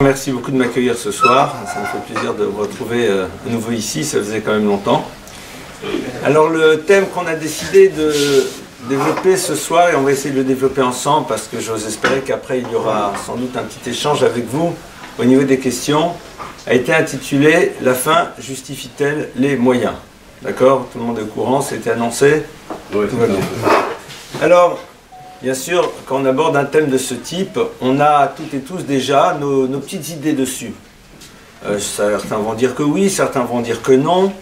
merci beaucoup de m'accueillir ce soir. Ça me fait plaisir de vous retrouver à nouveau ici, ça faisait quand même longtemps. Alors le thème qu'on a décidé de développer ce soir, et on va essayer de le développer ensemble parce que j'ose espérer qu'après il y aura sans doute un petit échange avec vous au niveau des questions, a été intitulé « La fin justifie-t-elle les moyens ?» D'accord? Tout le monde est au courant, c'était annoncé? Oui, tout va bien. Alors, bien sûr, quand on aborde un thème de ce type, on a toutes et tous déjà nos petites idées dessus. Certains vont dire que oui, certains vont dire que non.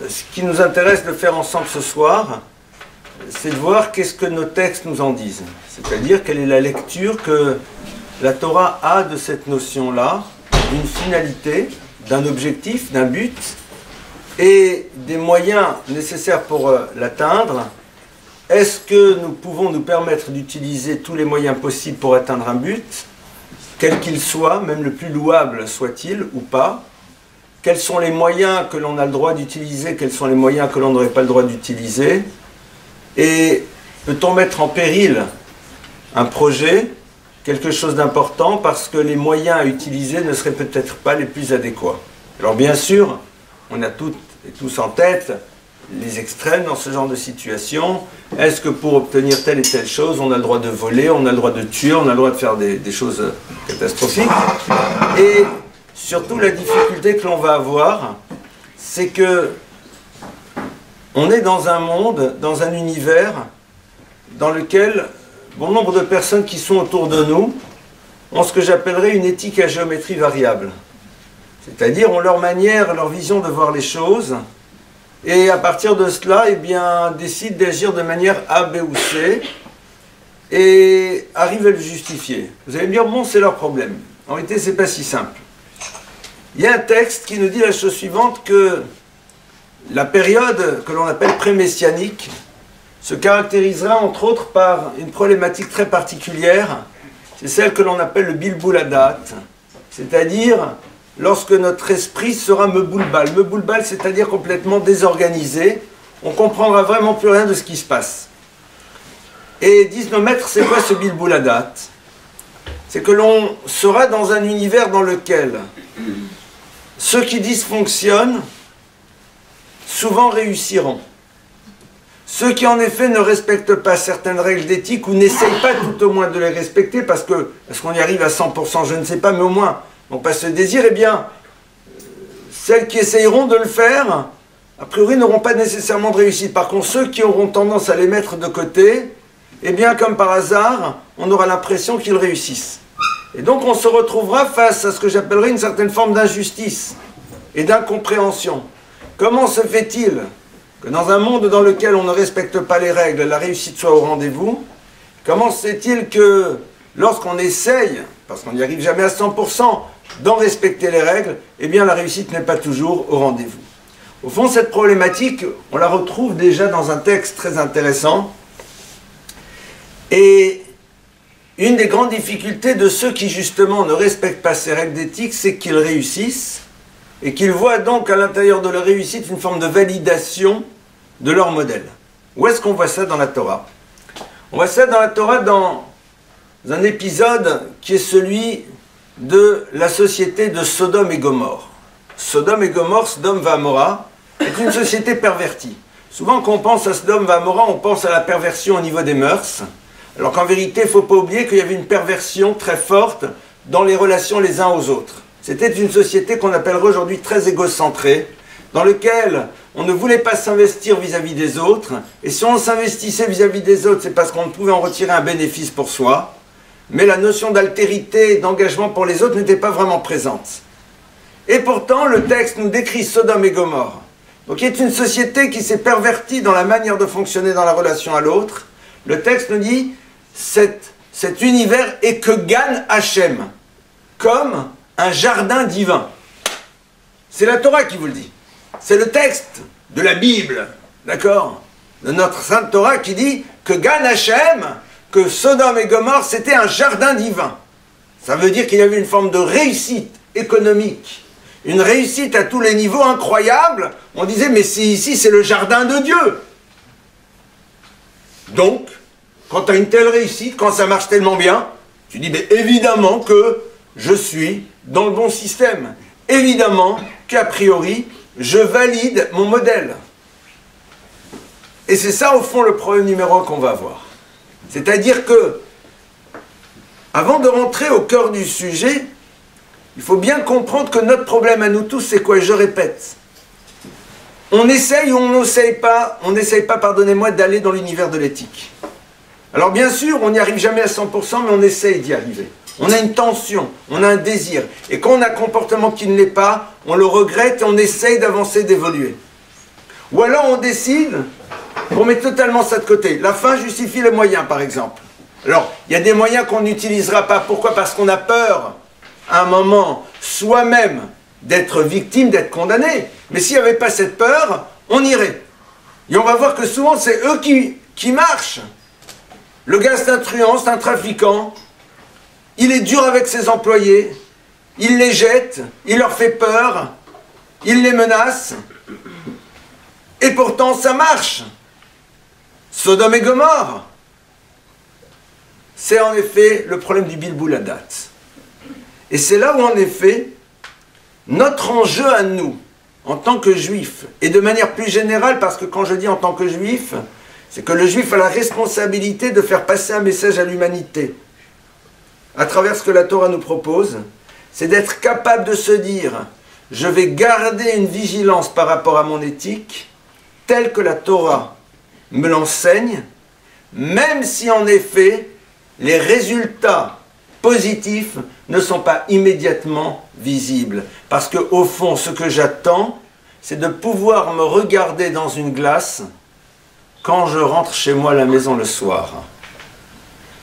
Ce qui nous intéresse de faire ensemble ce soir, c'est de voir qu'est-ce que nos textes nous en disent. C'est-à-dire quelle est la lecture que la Torah a de cette notion-là, d'une finalité, d'un objectif, d'un but, et des moyens nécessaires pour l'atteindre. Est-ce que nous pouvons nous permettre d'utiliser tous les moyens possibles pour atteindre un but, quel qu'il soit, même le plus louable soit-il ou pas? Quels sont les moyens que l'on a le droit d'utiliser, quels sont les moyens que l'on n'aurait pas le droit d'utiliser? Et peut-on mettre en péril un projet, quelque chose d'important, parce que les moyens à utiliser ne seraient peut-être pas les plus adéquats? Alors bien sûr, on a toutes et tous en tête les extrêmes dans ce genre de situation. Est-ce que pour obtenir telle et telle chose, on a le droit de voler, on a le droit de tuer, on a le droit de faire des choses catastrophiques? Et surtout, la difficulté que l'on va avoir, c'est que on est dans un monde, dans un univers, dans lequel bon nombre de personnes qui sont autour de nous ont ce que j'appellerais une éthique à géométrie variable. C'est-à-dire, ont leur manière, leur vision de voir les choses, et à partir de cela, eh bien, décident d'agir de manière A, B ou C, et arrivent à le justifier. Vous allez me dire, bon, c'est leur problème. En réalité, c'est pas si simple. Il y a un texte qui nous dit la chose suivante, que la période que l'on appelle pré-messianique se caractérisera entre autres par une problématique très particulière, c'est celle que l'on appelle le bilbouladat, c'est-à-dire lorsque notre esprit sera meboulbal. Meboulbal, c'est-à-dire complètement désorganisé, on ne comprendra vraiment plus rien de ce qui se passe. Et disent nos maîtres, c'est quoi ce bilbouladat? C'est que l'on sera dans un univers dans lequel ceux qui dysfonctionnent souvent réussiront. Ceux qui en effet ne respectent pas certaines règles d'éthique ou n'essayent pas tout au moins de les respecter, parce que, est-ce qu'on y arrive à 100%, je ne sais pas, mais au moins n'ont pas ce désir, eh bien, celles qui essayeront de le faire, a priori n'auront pas nécessairement de réussite. Par contre, ceux qui auront tendance à les mettre de côté, eh bien, comme par hasard, on aura l'impression qu'ils réussissent. Et donc on se retrouvera face à ce que j'appellerais une certaine forme d'injustice et d'incompréhension. Comment se fait-il que dans un monde dans lequel on ne respecte pas les règles, la réussite soit au rendez-vous? Comment se fait-il que lorsqu'on essaye, parce qu'on n'y arrive jamais à 100%, d'en respecter les règles, eh bien la réussite n'est pas toujours au rendez-vous? Au fond, cette problématique, on la retrouve déjà dans un texte très intéressant. Et une des grandes difficultés de ceux qui justement ne respectent pas ces règles d'éthique, c'est qu'ils réussissent, et qu'ils voient donc à l'intérieur de leur réussite une forme de validation de leur modèle. Où est-ce qu'on voit ça dans la Torah? On voit ça dans la Torah dans un épisode qui est celui de la société de Sodome et Gomorrhe. Sodome et Gomorrhe, Sodome et Amora, est une société pervertie. Souvent quand on pense à Sodome et Amora, on pense à la perversion au niveau des mœurs, alors qu'en vérité, il ne faut pas oublier qu'il y avait une perversion très forte dans les relations les uns aux autres. C'était une société qu'on appellerait aujourd'hui très égocentrée, dans laquelle on ne voulait pas s'investir vis-à-vis des autres, et si on s'investissait vis-à-vis des autres, c'est parce qu'on ne pouvait en retirer un bénéfice pour soi, mais la notion d'altérité et d'engagement pour les autres n'était pas vraiment présente. Et pourtant, le texte nous décrit Sodome et Gomorrhe, donc il est une société qui s'est pervertie dans la manière de fonctionner dans la relation à l'autre. Le texte nous dit cet univers est que Gan Hachem, comme un jardin divin. C'est la Torah qui vous le dit. C'est le texte de la Bible, d'accord, de notre Sainte Torah qui dit que Gan Hachem, que Sodome et Gomorrhe, c'était un jardin divin. Ça veut dire qu'il y avait une forme de réussite économique, une réussite à tous les niveaux incroyable. On disait, mais ici, c'est le jardin de Dieu. Donc, quand tu as une telle réussite, quand ça marche tellement bien, tu dis, mais évidemment que je suis dans le bon système. Évidemment qu'a priori, je valide mon modèle. Et c'est ça, au fond, le problème numéro 1 qu'on va avoir. C'est-à-dire que, avant de rentrer au cœur du sujet, il faut bien comprendre que notre problème à nous tous, c'est quoi? Je répète. On essaye ou on n'essaye pas, pardonnez-moi, d'aller dans l'univers de l'éthique. Alors bien sûr, on n'y arrive jamais à 100%, mais on essaye d'y arriver. On a une tension, on a un désir. Et quand on a un comportement qui ne l'est pas, on le regrette et on essaye d'avancer, d'évoluer. Ou alors on décide qu'on met totalement ça de côté. La fin justifie les moyens, par exemple. Alors, il y a des moyens qu'on n'utilisera pas. Pourquoi? Parce qu'on a peur, à un moment, soi-même, d'être victime, d'être condamné. Mais s'il n'y avait pas cette peur, on irait. Et on va voir que souvent, c'est eux qui marchent. Le gars, c'est un truand, c'est un trafiquant. Il est dur avec ses employés. Il les jette. Il leur fait peur. Il les menace. Et pourtant, ça marche. Sodome et Gomorrhe. C'est en effet le problème du Bilboul Hadat. Et c'est là où, en effet, notre enjeu à nous, en tant que juifs, et de manière plus générale, parce que quand je dis en tant que juif, c'est que le juif a la responsabilité de faire passer un message à l'humanité. À travers ce que la Torah nous propose, c'est d'être capable de se dire, je vais garder une vigilance par rapport à mon éthique, telle que la Torah me l'enseigne, même si en effet, les résultats positifs ne sont pas immédiatement visibles. Parce qu'au fond, ce que j'attends, c'est de pouvoir me regarder dans une glace quand je rentre chez moi à la maison le soir.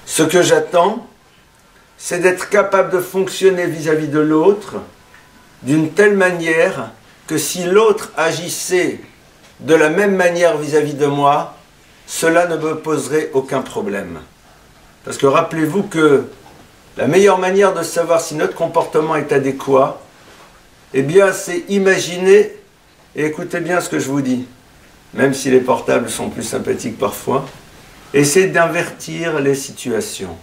Ce que j'attends, c'est d'être capable de fonctionner vis-à-vis de l'autre d'une telle manière que si l'autre agissait de la même manière vis-à-vis de moi, cela ne me poserait aucun problème. Parce que rappelez-vous que la meilleure manière de savoir si notre comportement est adéquat, eh bien, c'est imaginer, et écoutez bien ce que je vous dis, même si les portables sont plus sympathiques parfois, essayez d'invertir les situations.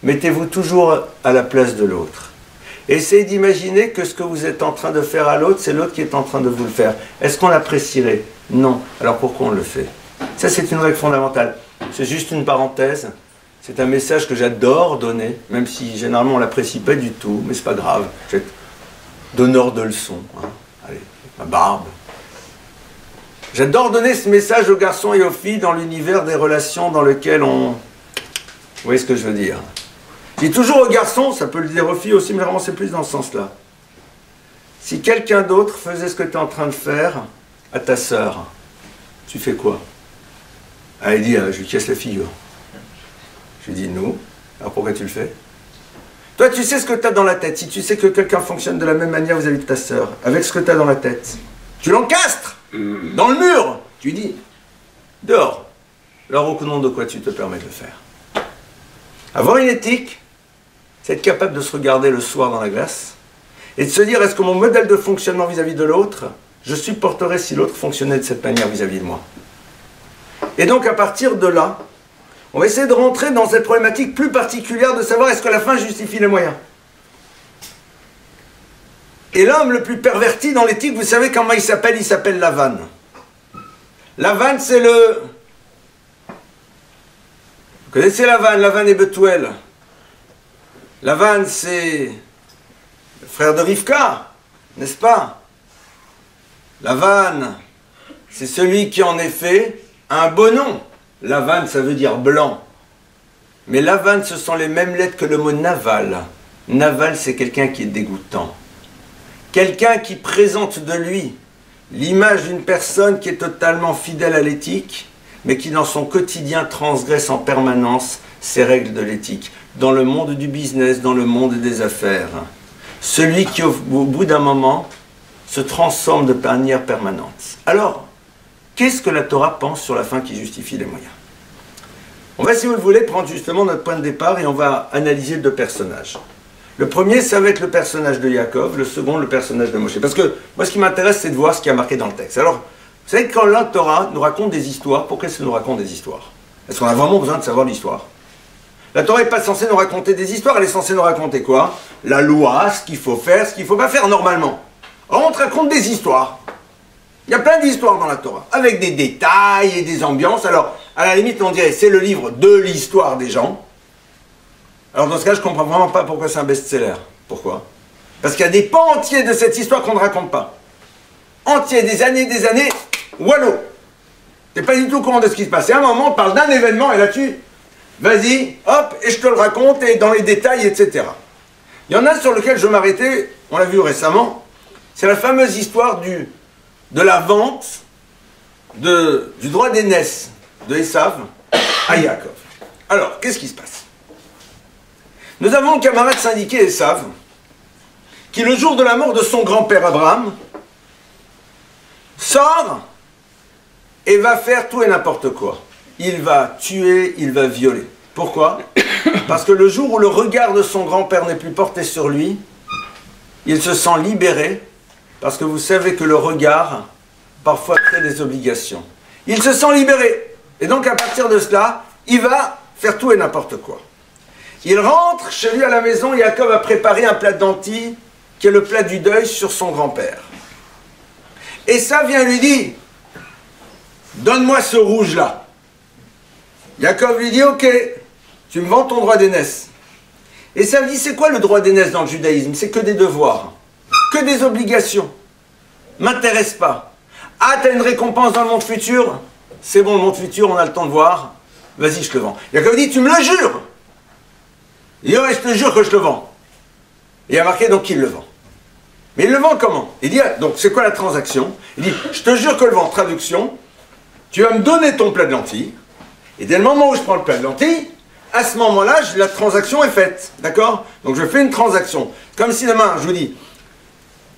Mettez-vous toujours à la place de l'autre. Essayez d'imaginer que ce que vous êtes en train de faire à l'autre, c'est l'autre qui est en train de vous le faire. Est-ce qu'on l'apprécierait? Non. Alors pourquoi on le fait? Ça, c'est une règle fondamentale. C'est juste une parenthèse. C'est un message que j'adore donner, même si généralement on ne l'apprécie pas du tout, mais c'est pas grave. J'ai donneur de leçons. Hein. Allez, ma barbe. J'adore donner ce message aux garçons et aux filles dans l'univers des relations dans lesquelles on... Vous voyez ce que je veux dire? Je dis toujours aux garçons, ça peut le dire aux filles aussi, mais vraiment c'est plus dans ce sens-là. Si quelqu'un d'autre faisait ce que tu es en train de faire à ta sœur, tu fais quoi? Elle dit, je lui casse la figure. Je lui dis, non. Alors pourquoi tu le fais? Toi, tu sais ce que tu as dans la tête. Si tu sais que quelqu'un fonctionne de la même manière vis-à-vis de ta sœur, avec ce que tu as dans la tête, tu l'encastres dans le mur. Tu lui dis, dehors. Alors au nom de quoi tu te permets de le faire? Avoir une éthique, c'est être capable de se regarder le soir dans la glace et de se dire, est-ce que mon modèle de fonctionnement vis-à-vis de l'autre, je supporterais si l'autre fonctionnait de cette manière vis-à-vis de moi? Et donc à partir de là, on va essayer de rentrer dans cette problématique plus particulière de savoir est-ce que la fin justifie les moyens. Et l'homme le plus perverti dans l'éthique, vous savez comment il s'appelle? Il s'appelle Lavan. Lavan, c'est le... Vous connaissez Lavan? Lavan et Bethuel. Lavan, c'est le frère de Rivka, n'est-ce pas? Lavan, c'est celui qui en effet a un beau nom. Lavan, ça veut dire blanc. Mais Lavan, ce sont les mêmes lettres que le mot Naval. Naval, c'est quelqu'un qui est dégoûtant. Quelqu'un qui présente de lui l'image d'une personne qui est totalement fidèle à l'éthique, mais qui dans son quotidien transgresse en permanence ces règles de l'éthique. Dans le monde du business, dans le monde des affaires. Celui qui, au bout d'un moment, se transforme de manière permanente. Alors, qu'est-ce que la Torah pense sur la fin qui justifie les moyens? On va, si vous le voulez, prendre justement notre point de départ et on va analyser deux personnages. Le premier, ça va être le personnage de Yaakov, le second, le personnage de Moshe. Parce que moi, ce qui m'intéresse, c'est de voir ce qui est marqué dans le texte. Alors, vous savez, quand la Torah nous raconte des histoires, pourquoi est-ce qu'elle nous raconte des histoires? Est-ce qu'on a vraiment besoin de savoir l'histoire? La Torah n'est pas censée nous raconter des histoires, elle est censée nous raconter quoi? La loi, ce qu'il faut faire, ce qu'il ne faut pas faire normalement. Alors on te raconte des histoires. Il y a plein d'histoires dans la Torah, avec des détails et des ambiances. Alors, à la limite, on dirait c'est le livre de l'histoire des gens. Alors dans ce cas, je ne comprends vraiment pas pourquoi c'est un best-seller. Pourquoi? Parce qu'il y a des pans entiers de cette histoire qu'on ne raconte pas. Entiers, des années, wallo. Tu n'es pas du tout au courant de ce qui se passe. Et à un moment, on parle d'un événement, et là-dessus, vas-y, hop, et je te le raconte, et dans les détails, etc. Il y en a sur lequel je vais m'arrêter, on l'a vu récemment, c'est la fameuse histoire de la vente du droit d'aînesse de Esav à Yaakov. Alors, qu'est-ce qui se passe? Nous avons un camarade syndiqué Esav, qui le jour de la mort de son grand-père Abraham, sort et va faire tout et n'importe quoi. Il va tuer, il va violer. Pourquoi? Parce que le jour où le regard de son grand-père n'est plus porté sur lui, il se sent libéré, parce que vous savez que le regard, parfois, crée des obligations. Il se sent libéré. Et donc, à partir de cela, il va faire tout et n'importe quoi. Il rentre chez lui à la maison, Yaakov a préparé un plat de lentilles, qui est le plat du deuil sur son grand-père. Et ça vient lui dire, donne-moi ce rouge-là. Yaakov lui dit, ok, tu me vends ton droit d'aînesse. Et ça lui dit, c'est quoi le droit d'aînesse dans le judaïsme? C'est que des devoirs, que des obligations. M'intéresse pas. Ah, t'as une récompense dans le monde futur? C'est bon, le monde futur, on a le temps de voir. Vas-y, je te le vends. Yaakov dit, tu me le jures? Il dit, ouais, je te jure que je te le vends. Et il a marqué donc qu'il le vend. Mais il le vend comment? Il dit, donc c'est quoi la transaction? Il dit, je te jure que le vend, traduction, tu vas me donner ton plat de lentilles, et dès le moment où je prends le plat de lentilles, à ce moment-là, la transaction est faite. D'accord? Donc je fais une transaction. Comme si demain, je vous dis,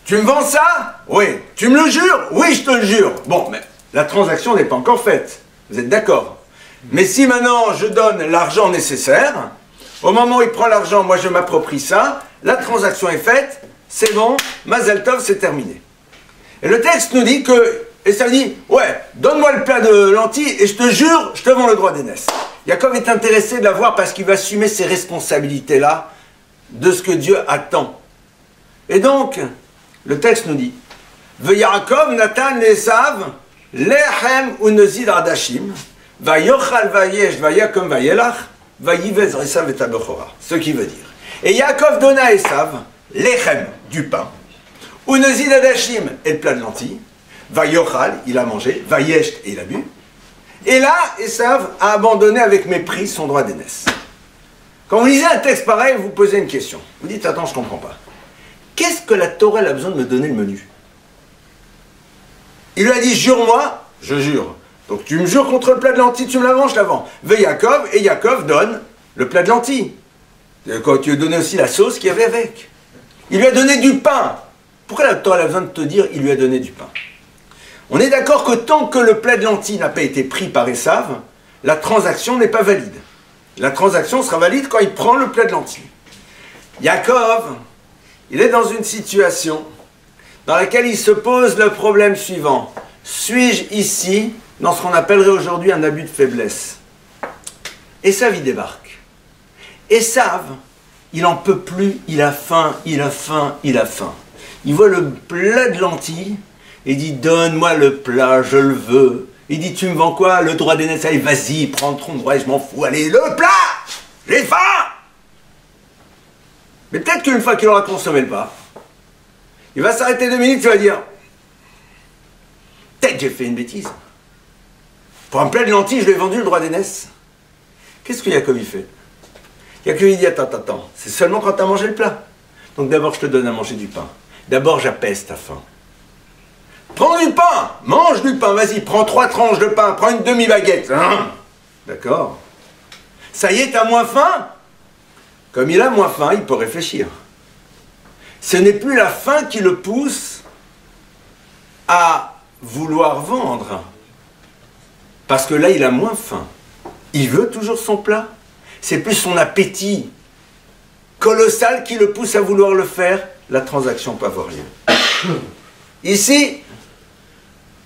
tu me vends ça? Oui. Tu me le jures? Oui, je te le jure. Bon, mais la transaction n'est pas encore faite. Vous êtes d'accord? Mais si maintenant je donne l'argent nécessaire, au moment où il prend l'argent, moi je m'approprie ça, la transaction est faite, c'est bon, Mazel Tov, c'est terminé. Et le texte nous dit que, et ça dit, ouais, donne-moi le plat de lentilles et je te jure, je te vends le droit d'aînesse. Yaakov est intéressé de l'avoir parce qu'il va assumer ces responsabilités-là de ce que Dieu attend. Et donc, le texte nous dit, Yaakov Natan l'Esav, lechem unezid ardashim, vayochal vayesh vayakom vayelach, vayivez Esav et abechora. Ce qui veut dire. Et Yaakov donna à Esav, lechem, du pain, unezid ardashim, et le plat de lentilles, vayochal, il a mangé, vayesh, et il a bu. Et là, Esav a abandonné avec mépris son droit d'aînesse. Quand vous lisez un texte pareil, vous posez une question. Vous dites, attends, je ne comprends pas. Qu'est-ce que la Torah a besoin de me donner le menu? Il lui a dit, jure-moi, je jure. Donc tu me jures contre le plat de lentilles, tu me la vends, je la vends. Ve Yaakov, et Yaakov donne le plat de lentilles. Quand tu lui as donné aussi la sauce qu'il y avait avec. Il lui a donné du pain. Pourquoi la Torah a besoin de te dire, il lui a donné du pain? On est d'accord que tant que le plat de lentilles n'a pas été pris par Esav, la transaction n'est pas valide. La transaction sera valide quand il prend le plat de lentilles. Yaakov, il est dans une situation dans laquelle il se pose le problème suivant. Suis-je ici dans ce qu'on appellerait aujourd'hui un abus de faiblesse? Esav, il débarque. Esav, il n'en peut plus, il a faim, il a faim, il a faim. Il voit le plat de lentilles, et dit, donne-moi le plat, je le veux. Il dit, tu me vends quoi? Le droit d'aînesse? Allez, vas-y, prends ton droit, je m'en fous. Allez, le plat! J'ai faim! Mais peut-être qu'une fois qu'il aura consommé le plat, il va s'arrêter 2 minutes, il va dire, peut-être j'ai fait une bêtise. Pour un plat de lentilles, je lui ai vendu le droit d'aînesse. Qu'est-ce que Yaakov il fait? Yaakov il dit, attends, c'est seulement quand tu as mangé le plat. Donc d'abord, je te donne à manger du pain. D'abord, j'apaise ta faim. Prends du pain, mange du pain, vas-y, prends 3 tranches de pain, prends une demi-baguette. Hein? D'accord. Ça y est, t'as moins faim? Comme il a moins faim, il peut réfléchir. Ce n'est plus la faim qui le pousse à vouloir vendre. Parce que là, il a moins faim. Il veut toujours son plat. C'est plus son appétit colossal qui le pousse à vouloir le faire. La transaction peut avoir lieu. Ici,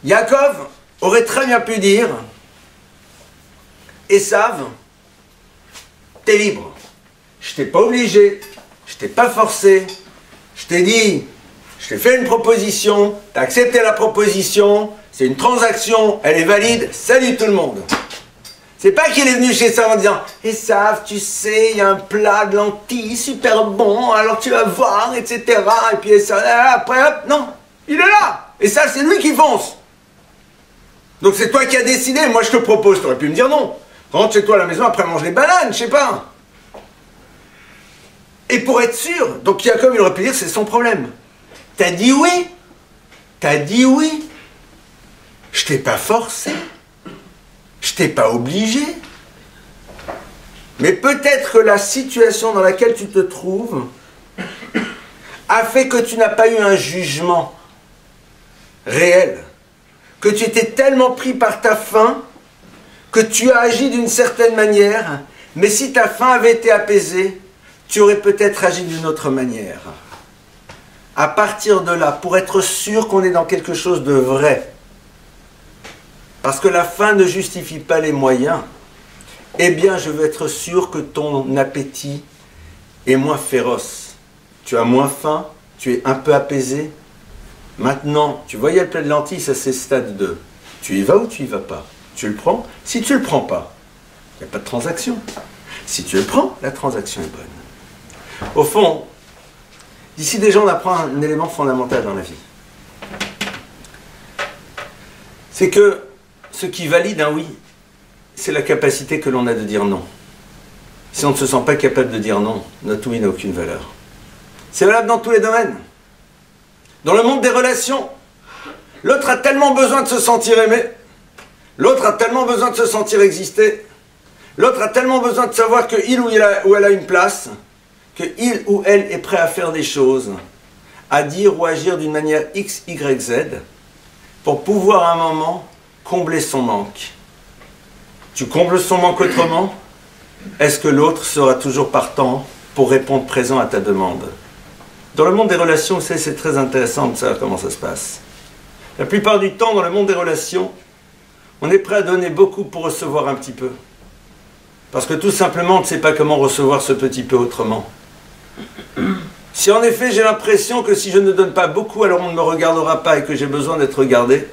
Yaakov aurait très bien pu dire, Esav, t'es libre. Je t'ai pas obligé, je t'ai pas forcé, je t'ai dit, je t'ai fait une proposition, t'as accepté la proposition, c'est une transaction, elle est valide, salut tout le monde. C'est pas qu'il est venu chez Sav en disant « Et Sav, tu sais, il y a un plat de lentilles super bon, alors tu vas voir, etc. » Et puis ça, après, hop, non, il est là. Et ça, c'est lui qui fonce. Donc c'est toi qui as décidé, moi je te propose, tu aurais pu me dire non. Rentre chez toi à la maison, après mange les bananes, je sais pas. Et pour être sûr, donc Jacob il aurait pu dire c'est son problème. T'as dit oui. T'as dit oui. Je t'ai pas forcé. Je t'ai pas obligé. Mais peut-être que la situation dans laquelle tu te trouves a fait que tu n'as pas eu un jugement réel. Que tu étais tellement pris par ta faim que tu as agi d'une certaine manière, mais si ta faim avait été apaisée, tu aurais peut-être agi d'une autre manière. À partir de là, pour être sûr qu'on est dans quelque chose de vrai, parce que la faim ne justifie pas les moyens, eh bien je veux être sûr que ton appétit est moins féroce. Tu as moins faim, tu es un peu apaisé. Maintenant, tu voyais le plat de lentilles, ça c'est stade 2. Tu y vas ou tu y vas pas? Tu le prends? Si tu le prends pas, il n'y a pas de transaction. Si tu le prends, la transaction est bonne. Au fond, d'ici déjà on apprend un élément fondamental dans la vie. C'est que ce qui valide un oui, c'est la capacité que l'on a de dire non. Si on ne se sent pas capable de dire non, notre oui n'a aucune valeur. C'est valable dans tous les domaines. Dans le monde des relations, l'autre a tellement besoin de se sentir aimé, l'autre a tellement besoin de se sentir exister, l'autre a tellement besoin de savoir qu'il ou elle a une place, qu'il ou elle est prêt à faire des choses, à dire ou agir d'une manière X, Y, Z, pour pouvoir à un moment combler son manque. Tu combles son manque autrement? Est-ce que l'autre sera toujours partant pour répondre présent à ta demande? Dans le monde des relations, vous savez, c'est très intéressant de savoir comment ça se passe. La plupart du temps, dans le monde des relations, on est prêt à donner beaucoup pour recevoir un petit peu. Parce que tout simplement, on ne sait pas comment recevoir ce petit peu autrement. Si en effet, j'ai l'impression que si je ne donne pas beaucoup, alors on ne me regardera pas et que j'ai besoin d'être regardé,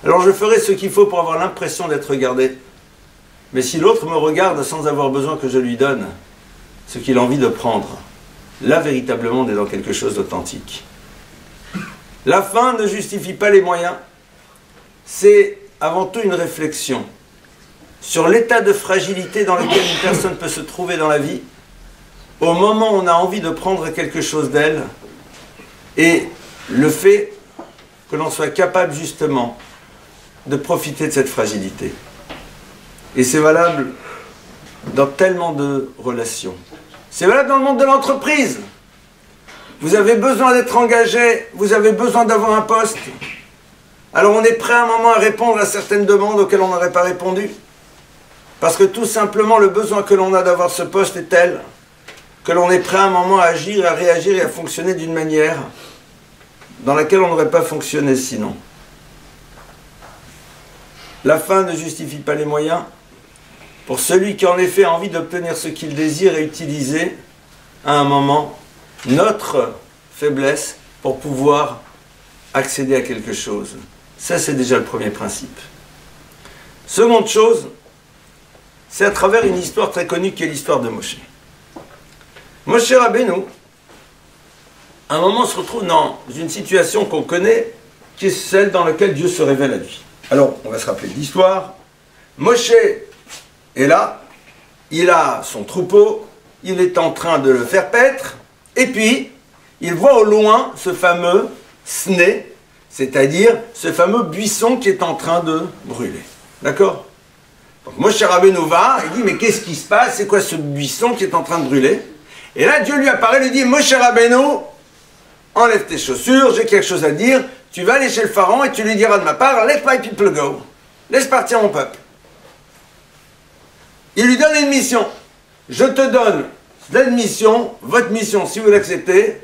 alors je ferai ce qu'il faut pour avoir l'impression d'être regardé. Mais si l'autre me regarde sans avoir besoin que je lui donne ce qu'il a envie de prendre, là, véritablement, on est dans quelque chose d'authentique. La fin ne justifie pas les moyens. C'est avant tout une réflexion sur l'état de fragilité dans lequel une personne peut se trouver dans la vie, au moment où on a envie de prendre quelque chose d'elle, et le fait que l'on soit capable justement de profiter de cette fragilité. Et c'est valable dans tellement de relations. C'est valable dans le monde de l'entreprise. Vous avez besoin d'être engagé, vous avez besoin d'avoir un poste. Alors on est prêt à un moment à répondre à certaines demandes auxquelles on n'aurait pas répondu. Parce que tout simplement le besoin que l'on a d'avoir ce poste est tel que l'on est prêt à un moment à agir, à réagir et à fonctionner d'une manière dans laquelle on n'aurait pas fonctionné sinon. La fin ne justifie pas les moyens. Pour celui qui en effet a envie d'obtenir ce qu'il désire et utiliser à un moment notre faiblesse pour pouvoir accéder à quelque chose. Ça, c'est déjà le premier principe. Seconde chose, c'est à travers une histoire très connue qui est l'histoire de Moshe. Moshe Rabbeinu, à un moment, se retrouve dans une situation qu'on connaît, qui est celle dans laquelle Dieu se révèle à lui. Alors, on va se rappeler de l'histoire. Moshe est là, il a son troupeau, il est en train de le faire paître, et puis, il voit au loin ce fameux sné, c'est-à-dire ce fameux buisson qui est en train de brûler. D'accord? Donc Moshe Rabbeinu va, il dit, mais qu'est-ce qui se passe? C'est quoi ce buisson qui est en train de brûler? Et là, Dieu lui apparaît, lui dit, Moshe Rabbeinu, enlève tes chaussures, j'ai quelque chose à dire, tu vas aller chez le pharaon et tu lui diras de ma part, let my people go. Laisse partir mon peuple. Il lui donne une mission. Je te donne cette mission, votre mission, si vous l'acceptez,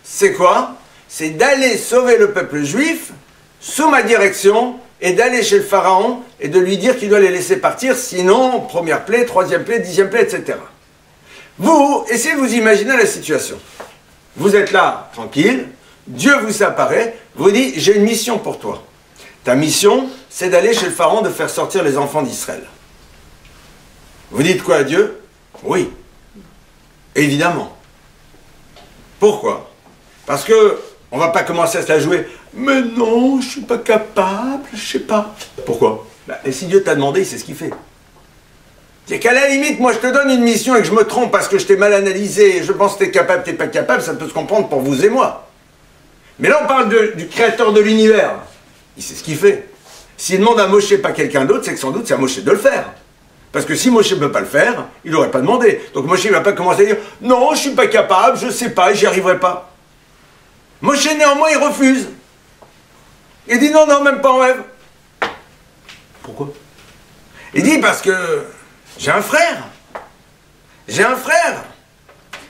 c'est quoi? C'est d'aller sauver le peuple juif sous ma direction et d'aller chez le pharaon et de lui dire qu'il doit les laisser partir, sinon, première plaie, troisième plaie, 10e plaie, etc. Vous, essayez de vous imaginer la situation. Vous êtes là, tranquille, Dieu vous apparaît, vous dit, j'ai une mission pour toi. Ta mission, c'est d'aller chez le pharaon, de faire sortir les enfants d'Israël. Vous dites quoi à Dieu? Oui, évidemment. Pourquoi? Parce que on ne va pas commencer à se la jouer. Mais non, je ne suis pas capable, je ne sais pas. Pourquoi? Et si Dieu t'a demandé, il sait ce qu'il fait. C'est qu'à la limite, moi je te donne une mission et que je me trompe parce que je t'ai mal analysé, et je pense que tu es capable, tu n'es pas capable, ça peut se comprendre pour vous et moi. Mais là on parle du créateur de l'univers. Il sait ce qu'il fait. S'il demande à Moshe, pas quelqu'un d'autre, c'est que sans doute c'est à Moshe de le faire. Parce que si Moshe ne peut pas le faire, il n'aurait pas demandé. Donc Moshe ne va pas commencer à dire « Non, je ne suis pas capable, je ne sais pas, j'y arriverai pas. » Moshe néanmoins il refuse. Il dit « Non, non, même pas en rêve. » Pourquoi? Il dit « Parce que j'ai un frère. J'ai un frère.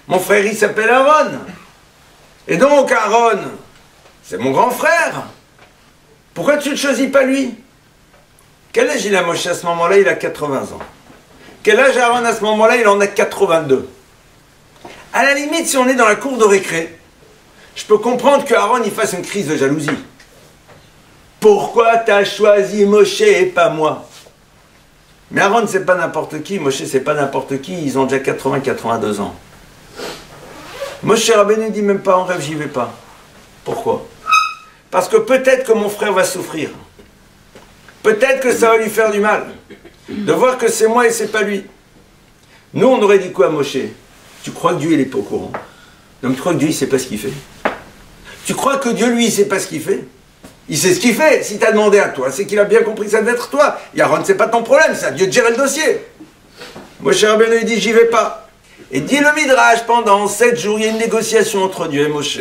Mon frère il s'appelle Aaron. Et donc Aaron, c'est mon grand frère. Pourquoi tu ne choisis pas lui? » Quel âge il a Moshe à ce moment-là? Il a 80 ans. Quel âge Aaron à ce moment-là? Il en a 82. À la limite, si on est dans la cour de récré, je peux comprendre que Aaron il fasse une crise de jalousie. Pourquoi t'as choisi Moshe et pas moi? Mais Aaron c'est pas n'importe qui, Moshe c'est pas n'importe qui, ils ont déjà 80-82 ans. Moshe Rabbeinu dit même pas en rêve, j'y vais pas. Pourquoi? Parce que peut-être que mon frère va souffrir. Peut-être que ça va lui faire du mal. De voir que c'est moi et c'est pas lui. Nous, on aurait dit quoi à Moshe? Tu crois que Dieu, il est pas au courant? Donc tu crois que Dieu, il sait pas ce qu'il fait? Tu crois que Dieu, lui, il sait pas ce qu'il fait? Il sait ce qu'il fait. Si tu as demandé à toi, c'est qu'il a bien compris que ça devait être toi. Et Aaron, c'est pas ton problème, c'est à Dieu de gérer le dossier. Moshe Rabbeinu, il dit, j'y vais pas. Et dit le Midrash, pendant 7 jours, il y a une négociation entre Dieu et Moshe.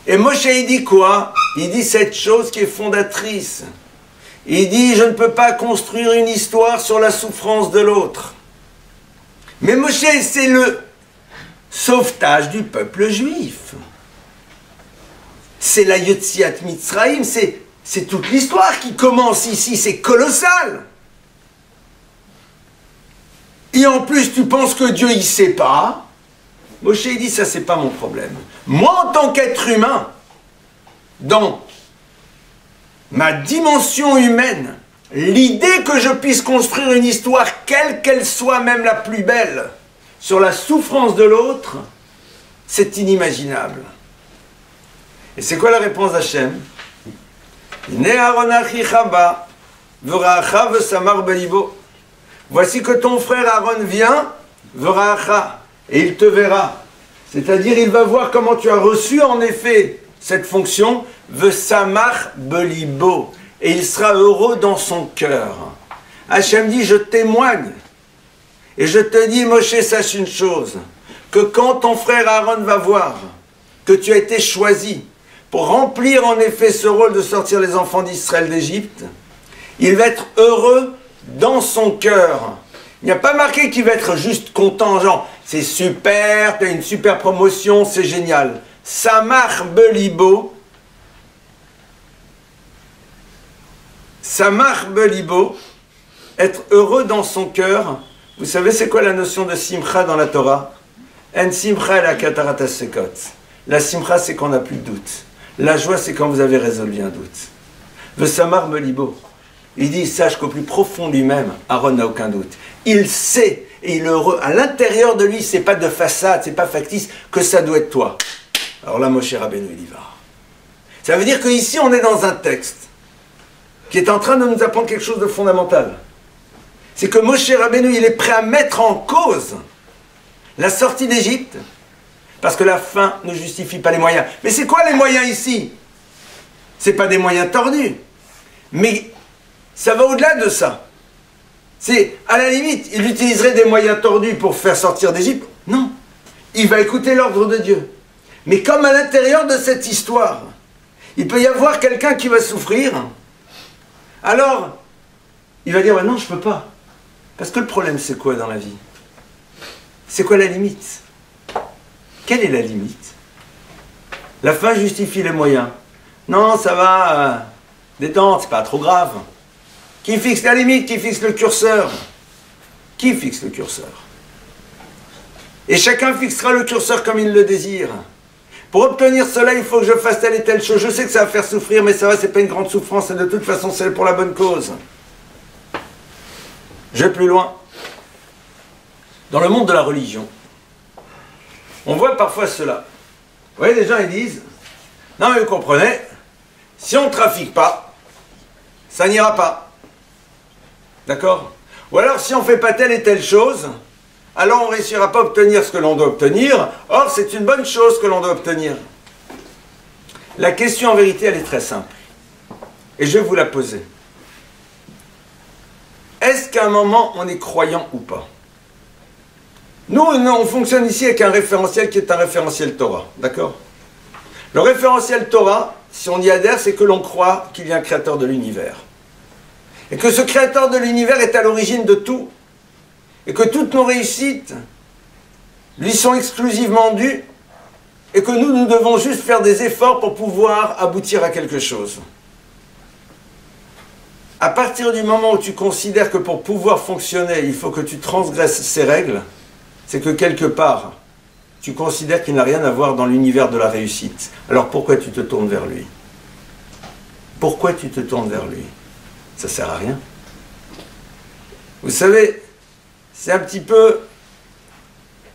Et Moshe, il dit quoi? Il dit cette chose qui est fondatrice. Il dit, je ne peux pas construire une histoire sur la souffrance de l'autre. Mais Moshe, c'est le sauvetage du peuple juif. C'est la Yotziat Mitzraïm, c'est toute l'histoire qui commence ici, c'est colossal. Et en plus, tu penses que Dieu, il sait pas? Moshe, il dit, ça, c'est pas mon problème. Moi, en tant qu'être humain, dans ma dimension humaine, l'idée que je puisse construire une histoire, quelle qu'elle soit, même la plus belle, sur la souffrance de l'autre, c'est inimaginable. Et c'est quoi la réponse d'Hachem? Voici que ton frère Aaron vient, et il te verra. C'est-à-dire, il va voir comment tu as reçu en effet cette fonction, Vesamach belibo, et il sera heureux dans son cœur. Hachem dit, je témoigne, et je te dis, Moshe, sache une chose, que quand ton frère Aaron va voir que tu as été choisi pour remplir en effet ce rôle de sortir les enfants d'Israël d'Égypte, il va être heureux dans son cœur. Il n'y a pas marqué qu'il va être juste content, genre, c'est super, tu as une super promotion, c'est génial. Samach belibo, Samach belibo, être heureux dans son cœur. Vous savez c'est quoi la notion de simcha dans la Torah? En simcha la katarat sekot. La simcha c'est quand on n'a plus de doute. La joie c'est quand vous avez résolu un doute. Le samach belibo. Il dit, sache qu'au plus profond lui-même, Aaron n'a aucun doute. Il sait, et il est heureux. À l'intérieur de lui, c'est pas de façade, c'est pas factice, que ça doit être toi. Alors là, Moshe Rabbeinu, il y va. Ça veut dire qu'ici, on est dans un texte qui est en train de nous apprendre quelque chose de fondamental. C'est que Moshe Rabbeinu, il est prêt à mettre en cause la sortie d'Égypte, parce que la fin ne justifie pas les moyens. Mais c'est quoi les moyens ici? C'est pas des moyens tordus. Mais ça va au-delà de ça. C'est, à la limite, il utiliserait des moyens tordus pour faire sortir d'Égypte. Non. Il va écouter l'ordre de Dieu. Mais comme à l'intérieur de cette histoire, il peut y avoir quelqu'un qui va souffrir, alors, il va dire, ouais, non, je ne peux pas. Parce que le problème, c'est quoi dans la vie? C'est quoi la limite? Quelle est la limite? La fin justifie les moyens. Non, ça va, détente, c'est pas trop grave. Qui fixe la limite? Qui fixe le curseur? Qui fixe le curseur? Et chacun fixera le curseur comme il le désire. Pour obtenir cela, il faut que je fasse telle et telle chose. Je sais que ça va faire souffrir, mais ça va, c'est pas une grande souffrance, et de toute façon, c'est pour la bonne cause. Je vais plus loin. Dans le monde de la religion, on voit parfois cela. Vous voyez, les gens, ils disent, non mais vous comprenez, si on ne trafique pas, ça n'ira pas. D'accord? Ou alors, si on ne fait pas telle et telle chose, alors on ne réussira pas à obtenir ce que l'on doit obtenir. Or, c'est une bonne chose que l'on doit obtenir. La question, en vérité, elle est très simple. Et je vais vous la poser. Est-ce qu'à un moment, on est croyant ou pas? Nous, on fonctionne ici avec un référentiel qui est un référentiel Torah. D'accord? Le référentiel Torah, si on y adhère, c'est que l'on croit qu'il y a un créateur de l'univers. Et que ce créateur de l'univers est à l'origine de tout. Et que toutes nos réussites lui sont exclusivement dues. Et que nous devons juste faire des efforts pour pouvoir aboutir à quelque chose. À partir du moment où tu considères que pour pouvoir fonctionner, il faut que tu transgresses ces règles, c'est que quelque part, tu considères qu'il n'a rien à voir dans l'univers de la réussite. Alors pourquoi tu te tournes vers lui? Pourquoi tu te tournes vers lui? Ça ne sert à rien. Vous savez, c'est un petit peu le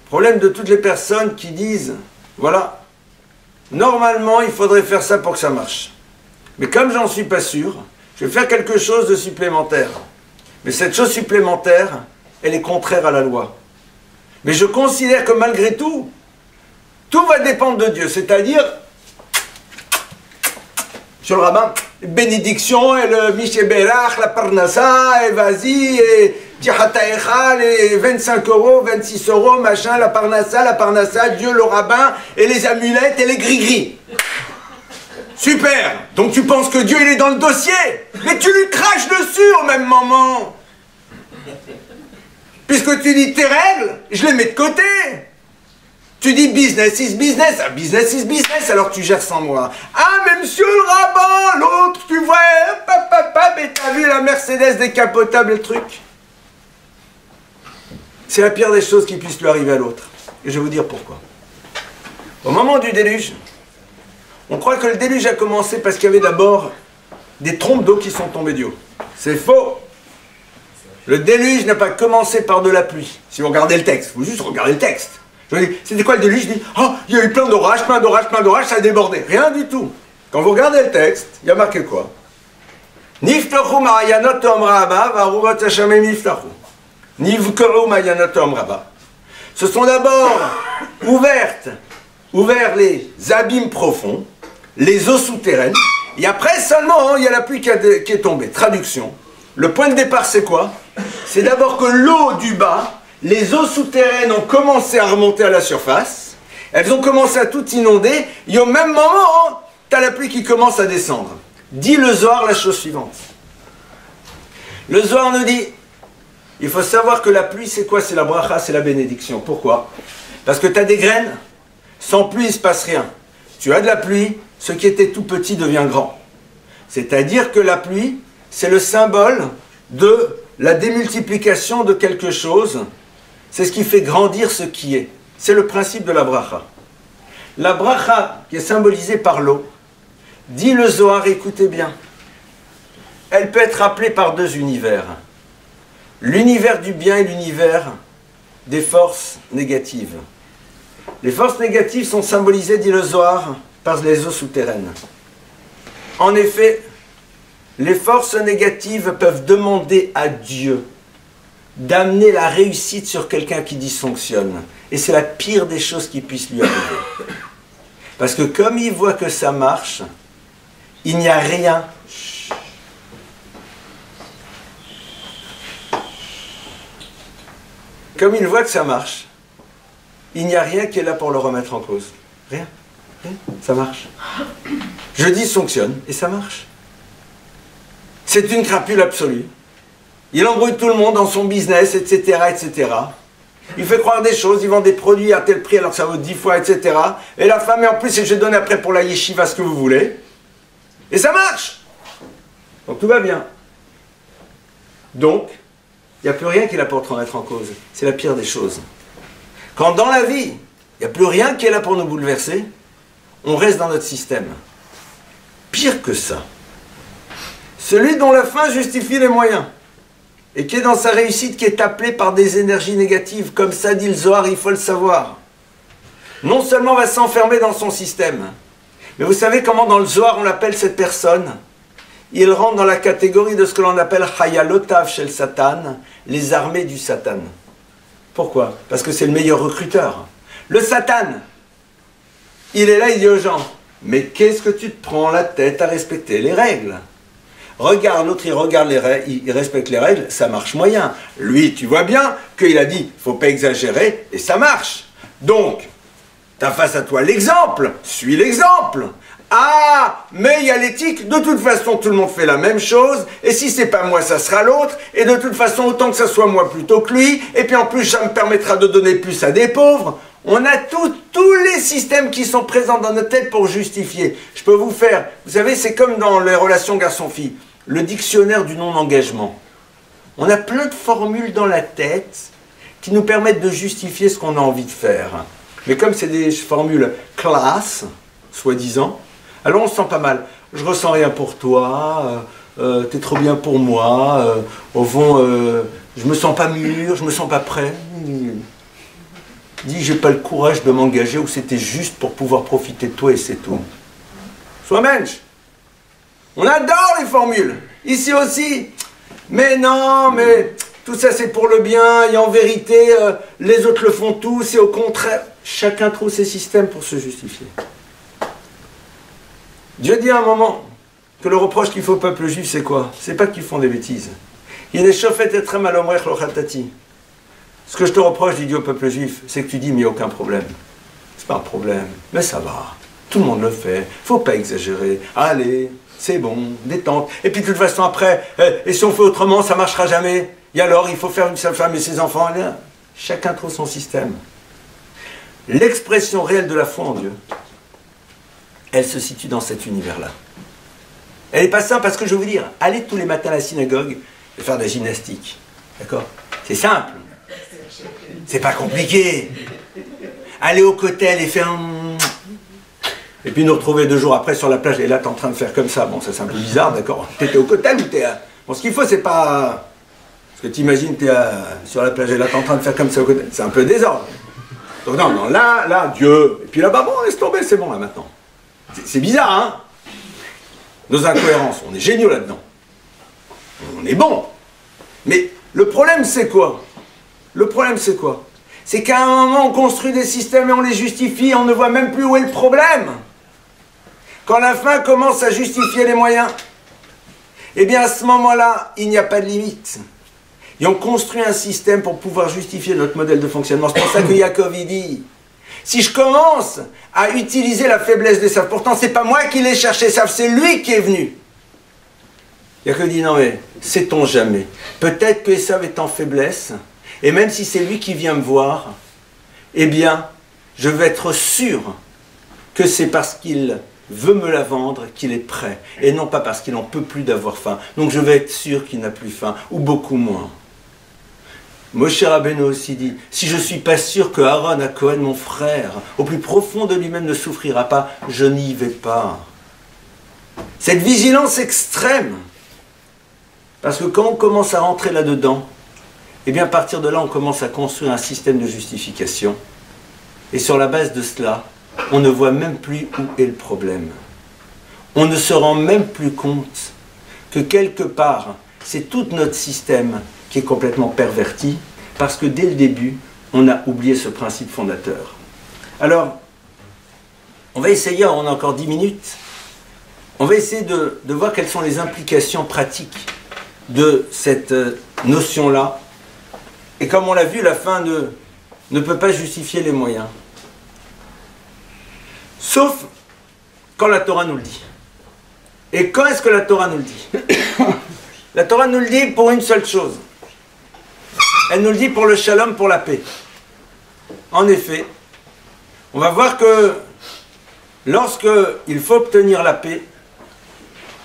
problème de toutes les personnes qui disent, voilà, normalement il faudrait faire ça pour que ça marche. Mais comme j'en suis pas sûr, je vais faire quelque chose de supplémentaire. Mais cette chose supplémentaire, elle est contraire à la loi. Mais je considère que malgré tout, tout va dépendre de Dieu. C'est-à-dire, sur le rabbin, bénédiction, et le Mishébérach, la Parnassa, et vas-y, et Tihataecha, les 25 €, 26 €, machin, la Parnassa, Dieu, le rabbin, et les amulettes, et les gris-gris. Super! Donc tu penses que Dieu, il est dans le dossier, mais tu lui craches dessus au même moment. Puisque tu dis tes règles, je les mets de côté. Tu dis business is business, ah, business is business, alors tu gères sans moi. Ah, mais monsieur le rabbin, l'autre, tu vois, papa, mais t'as vu la Mercedes décapotable, le truc? C'est la pire des choses qui puissent lui arriver à l'autre. Et je vais vous dire pourquoi. Au moment du déluge, on croit que le déluge a commencé parce qu'il y avait d'abord des trompes d'eau qui sont tombées du haut. C'est faux. Le déluge n'a pas commencé par de la pluie. Si vous regardez le texte, vous juste regardez le texte. Je dis, c'était quoi le déluge? Je dis, oh, il y a eu plein d'orages, ça a débordé. Rien du tout. Quand vous regardez le texte, il y a marqué quoi? Niftachu ma'ayanot omra haba, va'aruvot hashamim niftachu. Nivka'u ma'ayanot omra haba. Ce sont d'abord ouverts les abîmes profonds, les eaux souterraines, et après seulement, il y a la pluie qui est tombée. Traduction. Le point de départ, c'est quoi? C'est d'abord que l'eau du bas, les eaux souterraines ont commencé à remonter à la surface, elles ont commencé à tout inonder, et au même moment, tu as la pluie qui commence à descendre. Dit le Zohar la chose suivante. Le Zohar nous dit, il faut savoir que la pluie, c'est quoi? C'est la bracha, c'est la bénédiction. Pourquoi? Parce que tu as des graines, sans pluie, il ne se passe rien. Tu as de la pluie, ce qui était tout petit devient grand. C'est-à-dire que la pluie, c'est le symbole de la démultiplication de quelque chose. C'est ce qui fait grandir ce qui est. C'est le principe de la bracha. La bracha, qui est symbolisée par l'eau, dit le Zohar, écoutez bien, elle peut être appelée par deux univers. L'univers du bien et l'univers des forces négatives. Les forces négatives sont symbolisées, dit le Zohar, par les eaux souterraines. En effet, les forces négatives peuvent demander à Dieu d'amener la réussite sur quelqu'un qui dysfonctionne. Et c'est la pire des choses qui puissent lui arriver. Parce que comme il voit que ça marche, il n'y a rien. Comme il voit que ça marche, il n'y a rien qui est là pour le remettre en cause. Rien. Rien. Ça marche. Je dysfonctionne et ça marche. C'est une crapule absolue. Il embrouille tout le monde dans son business, etc., etc. Il fait croire des choses, il vend des produits à tel prix alors que ça vaut 10 fois, etc. Et la femme, et en plus, je donne après pour la yeshiva ce que vous voulez. Et ça marche. Donc tout va bien. Donc, il n'y a plus rien qui la porte remettre en cause. C'est la pire des choses. Quand dans la vie, il n'y a plus rien qui est là pour nous bouleverser, on reste dans notre système. Pire que ça, celui dont la fin justifie les moyens, et qui est dans sa réussite, qui est appelé par des énergies négatives, comme ça dit le Zohar, il faut le savoir, non seulement va s'enfermer dans son système, mais vous savez comment dans le Zohar on l'appelle cette personne? Il rentre dans la catégorie de ce que l'on appelle Hayalotav shel Satan, les armées du Satan. Pourquoi? Parce que c'est le meilleur recruteur. Le Satan, il est là, il dit aux gens, mais qu'est-ce que tu te prends la tête à respecter les règles? Regarde, l'autre il regarde les règles, il respecte les règles, ça marche moyen. Lui, tu vois bien qu'il a dit, il ne faut pas exagérer, et ça marche. Donc, tu as face à toi l'exemple, suis l'exemple. Ah, mais il y a l'éthique, de toute façon tout le monde fait la même chose, et si c'est pas moi ça sera l'autre, et de toute façon autant que ça soit moi plutôt que lui, et puis en plus ça me permettra de donner plus à des pauvres. On a tous les systèmes qui sont présents dans notre tête pour justifier. Je peux vous faire, vous savez, c'est comme dans les relations garçon-fille, le dictionnaire du non-engagement. On a plein de formules dans la tête qui nous permettent de justifier ce qu'on a envie de faire. Mais comme c'est des formules classe, soi-disant, alors on se sent pas mal. Je ressens rien pour toi, t'es trop bien pour moi, au fond, je me sens pas mûr, je me sens pas prêt. Dis, j'ai pas le courage de m'engager ou c'était juste pour pouvoir profiter de toi et c'est tout. Sois mensch. On adore les formules. Ici aussi. Mais non, mais tout ça c'est pour le bien et en vérité, les autres le font tous et au contraire, chacun trouve ses systèmes pour se justifier. Dieu dit à un moment que le reproche qu'il fait au peuple juif, c'est quoi? C'est pas qu'ils font des bêtises. Il est chauffé et très malomrech lochatati. Ce que je te reproche, dit Dieu au peuple juif, c'est que tu dis, mais il n'y a aucun problème. C'est pas un problème, mais ça va. Tout le monde le fait, faut pas exagérer. Allez, c'est bon, détente. Et puis de toute façon, après, et si on fait autrement, ça marchera jamais. Et alors, il faut faire sa femme et ses enfants. Chacun trouve son système. L'expression réelle de la foi en Dieu, elle se situe dans cet univers-là. Elle n'est pas simple parce que je vais vous dire, allez tous les matins à la synagogue et faire de la gymnastique. D'accord? C'est simple. C'est pas compliqué. Allez au cocktail et faire... Et puis nous retrouver 2 jours après sur la plage et là t'es en train de faire comme ça. Bon, ça c'est un peu bizarre, d'accord? T'étais au cocktail ou t'es... Bon, ce qu'il faut c'est pas... Parce que t'imagines t'es sur la plage et là t'es en train de faire comme ça au cocktail. C'est un peu désordre. Donc non, non, là, Dieu. Et puis là-bas, bon, laisse tomber, c'est bon là maintenant. C'est bizarre, hein? Nos incohérences, on est géniaux là-dedans. On est bon. Mais le problème, c'est quoi? Le problème, c'est quoi? C'est qu'à un moment, on construit des systèmes et on les justifie, et on ne voit même plus où est le problème. Quand la fin commence à justifier les moyens, eh bien à ce moment-là, il n'y a pas de limite. Et on construit un système pour pouvoir justifier notre modèle de fonctionnement. C'est pour ça que Yaakov, il dit... Si je commence à utiliser la faiblesse d'Esav, pourtant c'est pas moi qui l'ai cherché Esav, c'est lui qui est venu. Yaakov dit non mais, sait-on jamais. Peut-être que Esav est en faiblesse, et même si c'est lui qui vient me voir, eh bien, je vais être sûr que c'est parce qu'il veut me la vendre qu'il est prêt, et non pas parce qu'il n'en peut plus d'avoir faim. Donc je vais être sûr qu'il n'a plus faim, ou beaucoup moins. Moshe Rabbeinu aussi dit, si je ne suis pas sûr que Aaron à Cohen, mon frère, au plus profond de lui-même ne souffrira pas, je n'y vais pas. Cette vigilance extrême, parce que quand on commence à rentrer là-dedans, eh bien à partir de là, on commence à construire un système de justification. Et sur la base de cela, on ne voit même plus où est le problème. On ne se rend même plus compte que quelque part, c'est tout notre système qui est complètement perverti, parce que dès le début, on a oublié ce principe fondateur. Alors, on va essayer, on a encore 10 minutes, on va essayer de voir quelles sont les implications pratiques de cette notion-là. Et comme on l'a vu, la fin ne peut pas justifier les moyens. Sauf quand la Torah nous le dit. Et quand est-ce que la Torah nous le dit? La Torah nous le dit pour une seule chose. Elle nous le dit pour le shalom, pour la paix. En effet, on va voir que lorsqu'il faut obtenir la paix,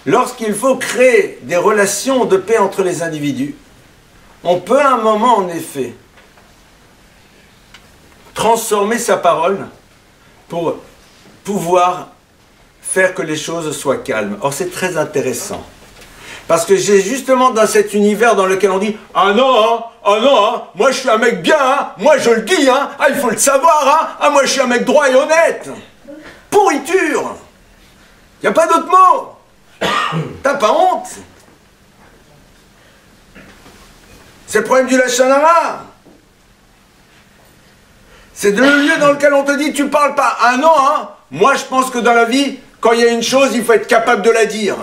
lorsqu'il faut créer des relations de paix entre les individus, on peut à un moment, en effet, transformer sa parole pour pouvoir faire que les choses soient calmes. Or, c'est très intéressant. Parce que j'ai justement dans cet univers dans lequel on dit « Ah non, moi je suis un mec bien, hein, moi je le dis, hein, ah, il faut le savoir, hein, ah, moi je suis un mec droit et honnête. » Pourriture. Il n'y a pas d'autre mot. T'as pas honte? C'est le problème du Lachon Hara. C'est le lieu dans lequel on te dit tu parles pas. Ah non, hein, moi je pense que dans la vie, quand il y a une chose, il faut être capable de la dire.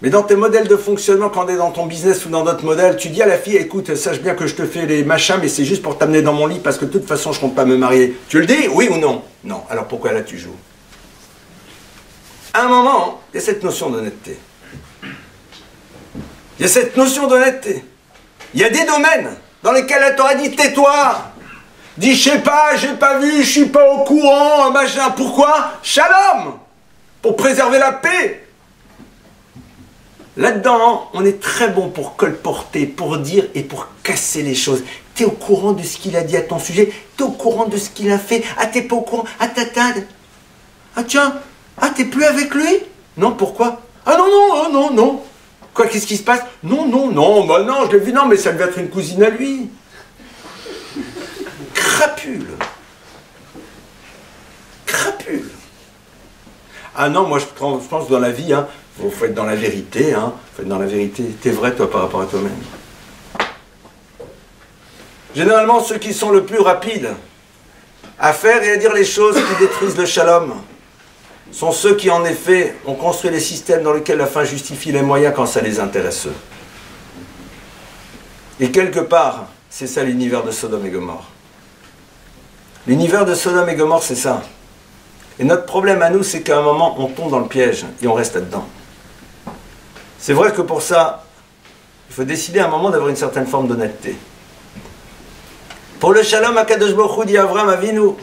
Mais dans tes modèles de fonctionnement, quand on est dans ton business ou dans d'autres modèles, tu dis à la fille, écoute, sache bien que je te fais les machins, mais c'est juste pour t'amener dans mon lit parce que de toute façon, je compte pas me marier. Tu le dis, oui ou non? Non. Alors pourquoi là tu joues? À un moment, il y a cette notion d'honnêteté. Il y a cette notion d'honnêteté. Il y a des domaines dans lesquels la Torah dit, tais-toi. Dis, je sais pas, j'ai pas vu, je suis pas au courant, machin. Pourquoi? Shalom. Pour préserver la paix. Là-dedans, on est très bon pour colporter, pour dire et pour casser les choses. Tu es au courant de ce qu'il a dit à ton sujet, tu es au courant de ce qu'il a fait, ah t'es pas au courant, ah tatade. Ah tiens, ah t'es plus avec lui? Non, pourquoi? Ah non. Quoi, qu'est-ce qui se passe? Non, bah non, je l'ai vu, non, mais ça devait être une cousine à lui. Crapule. Ah non, moi je pense dans la vie, hein, faut être dans la vérité, hein. Faut être dans la vérité. T'es vrai, toi, par rapport à toi-même. Généralement, ceux qui sont le plus rapides à faire et à dire les choses qui détruisent le shalom sont ceux qui, en effet, ont construit les systèmes dans lesquels la fin justifie les moyens quand ça les intéresse eux. Et quelque part, c'est ça l'univers de Sodome et Gomorrhe. L'univers de Sodome et Gomorrhe, c'est ça. Et notre problème à nous, c'est qu'à un moment, on tombe dans le piège et on reste là-dedans. C'est vrai que pour ça, il faut décider à un moment d'avoir une certaine forme d'honnêteté. Pour le shalom, Akadosh Baruch Hu dit à Avram Avinu,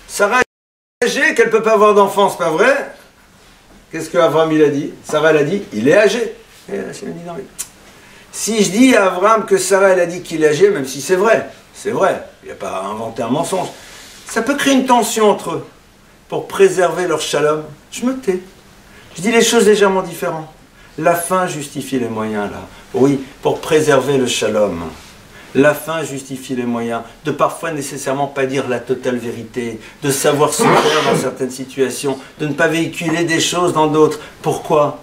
Sarah est âgée, qu'elle ne peut pas avoir d'enfant, c'est pas vrai? Qu'est-ce que Avram il a dit? Sarah elle a dit, il est âgé. Et elle dit, non, mais... Si je dis à Avram que Sarah elle a dit qu'il est âgé, même si c'est vrai, il n'y a pas à inventer un mensonge, ça peut créer une tension entre eux. Pour préserver leur shalom, je me tais. Je dis les choses légèrement différentes. La fin justifie les moyens, là. Oui, pour préserver le shalom. La fin justifie les moyens. De parfois nécessairement pas dire la totale vérité. De savoir se taire dans certaines situations. De ne pas véhiculer des choses dans d'autres. Pourquoi?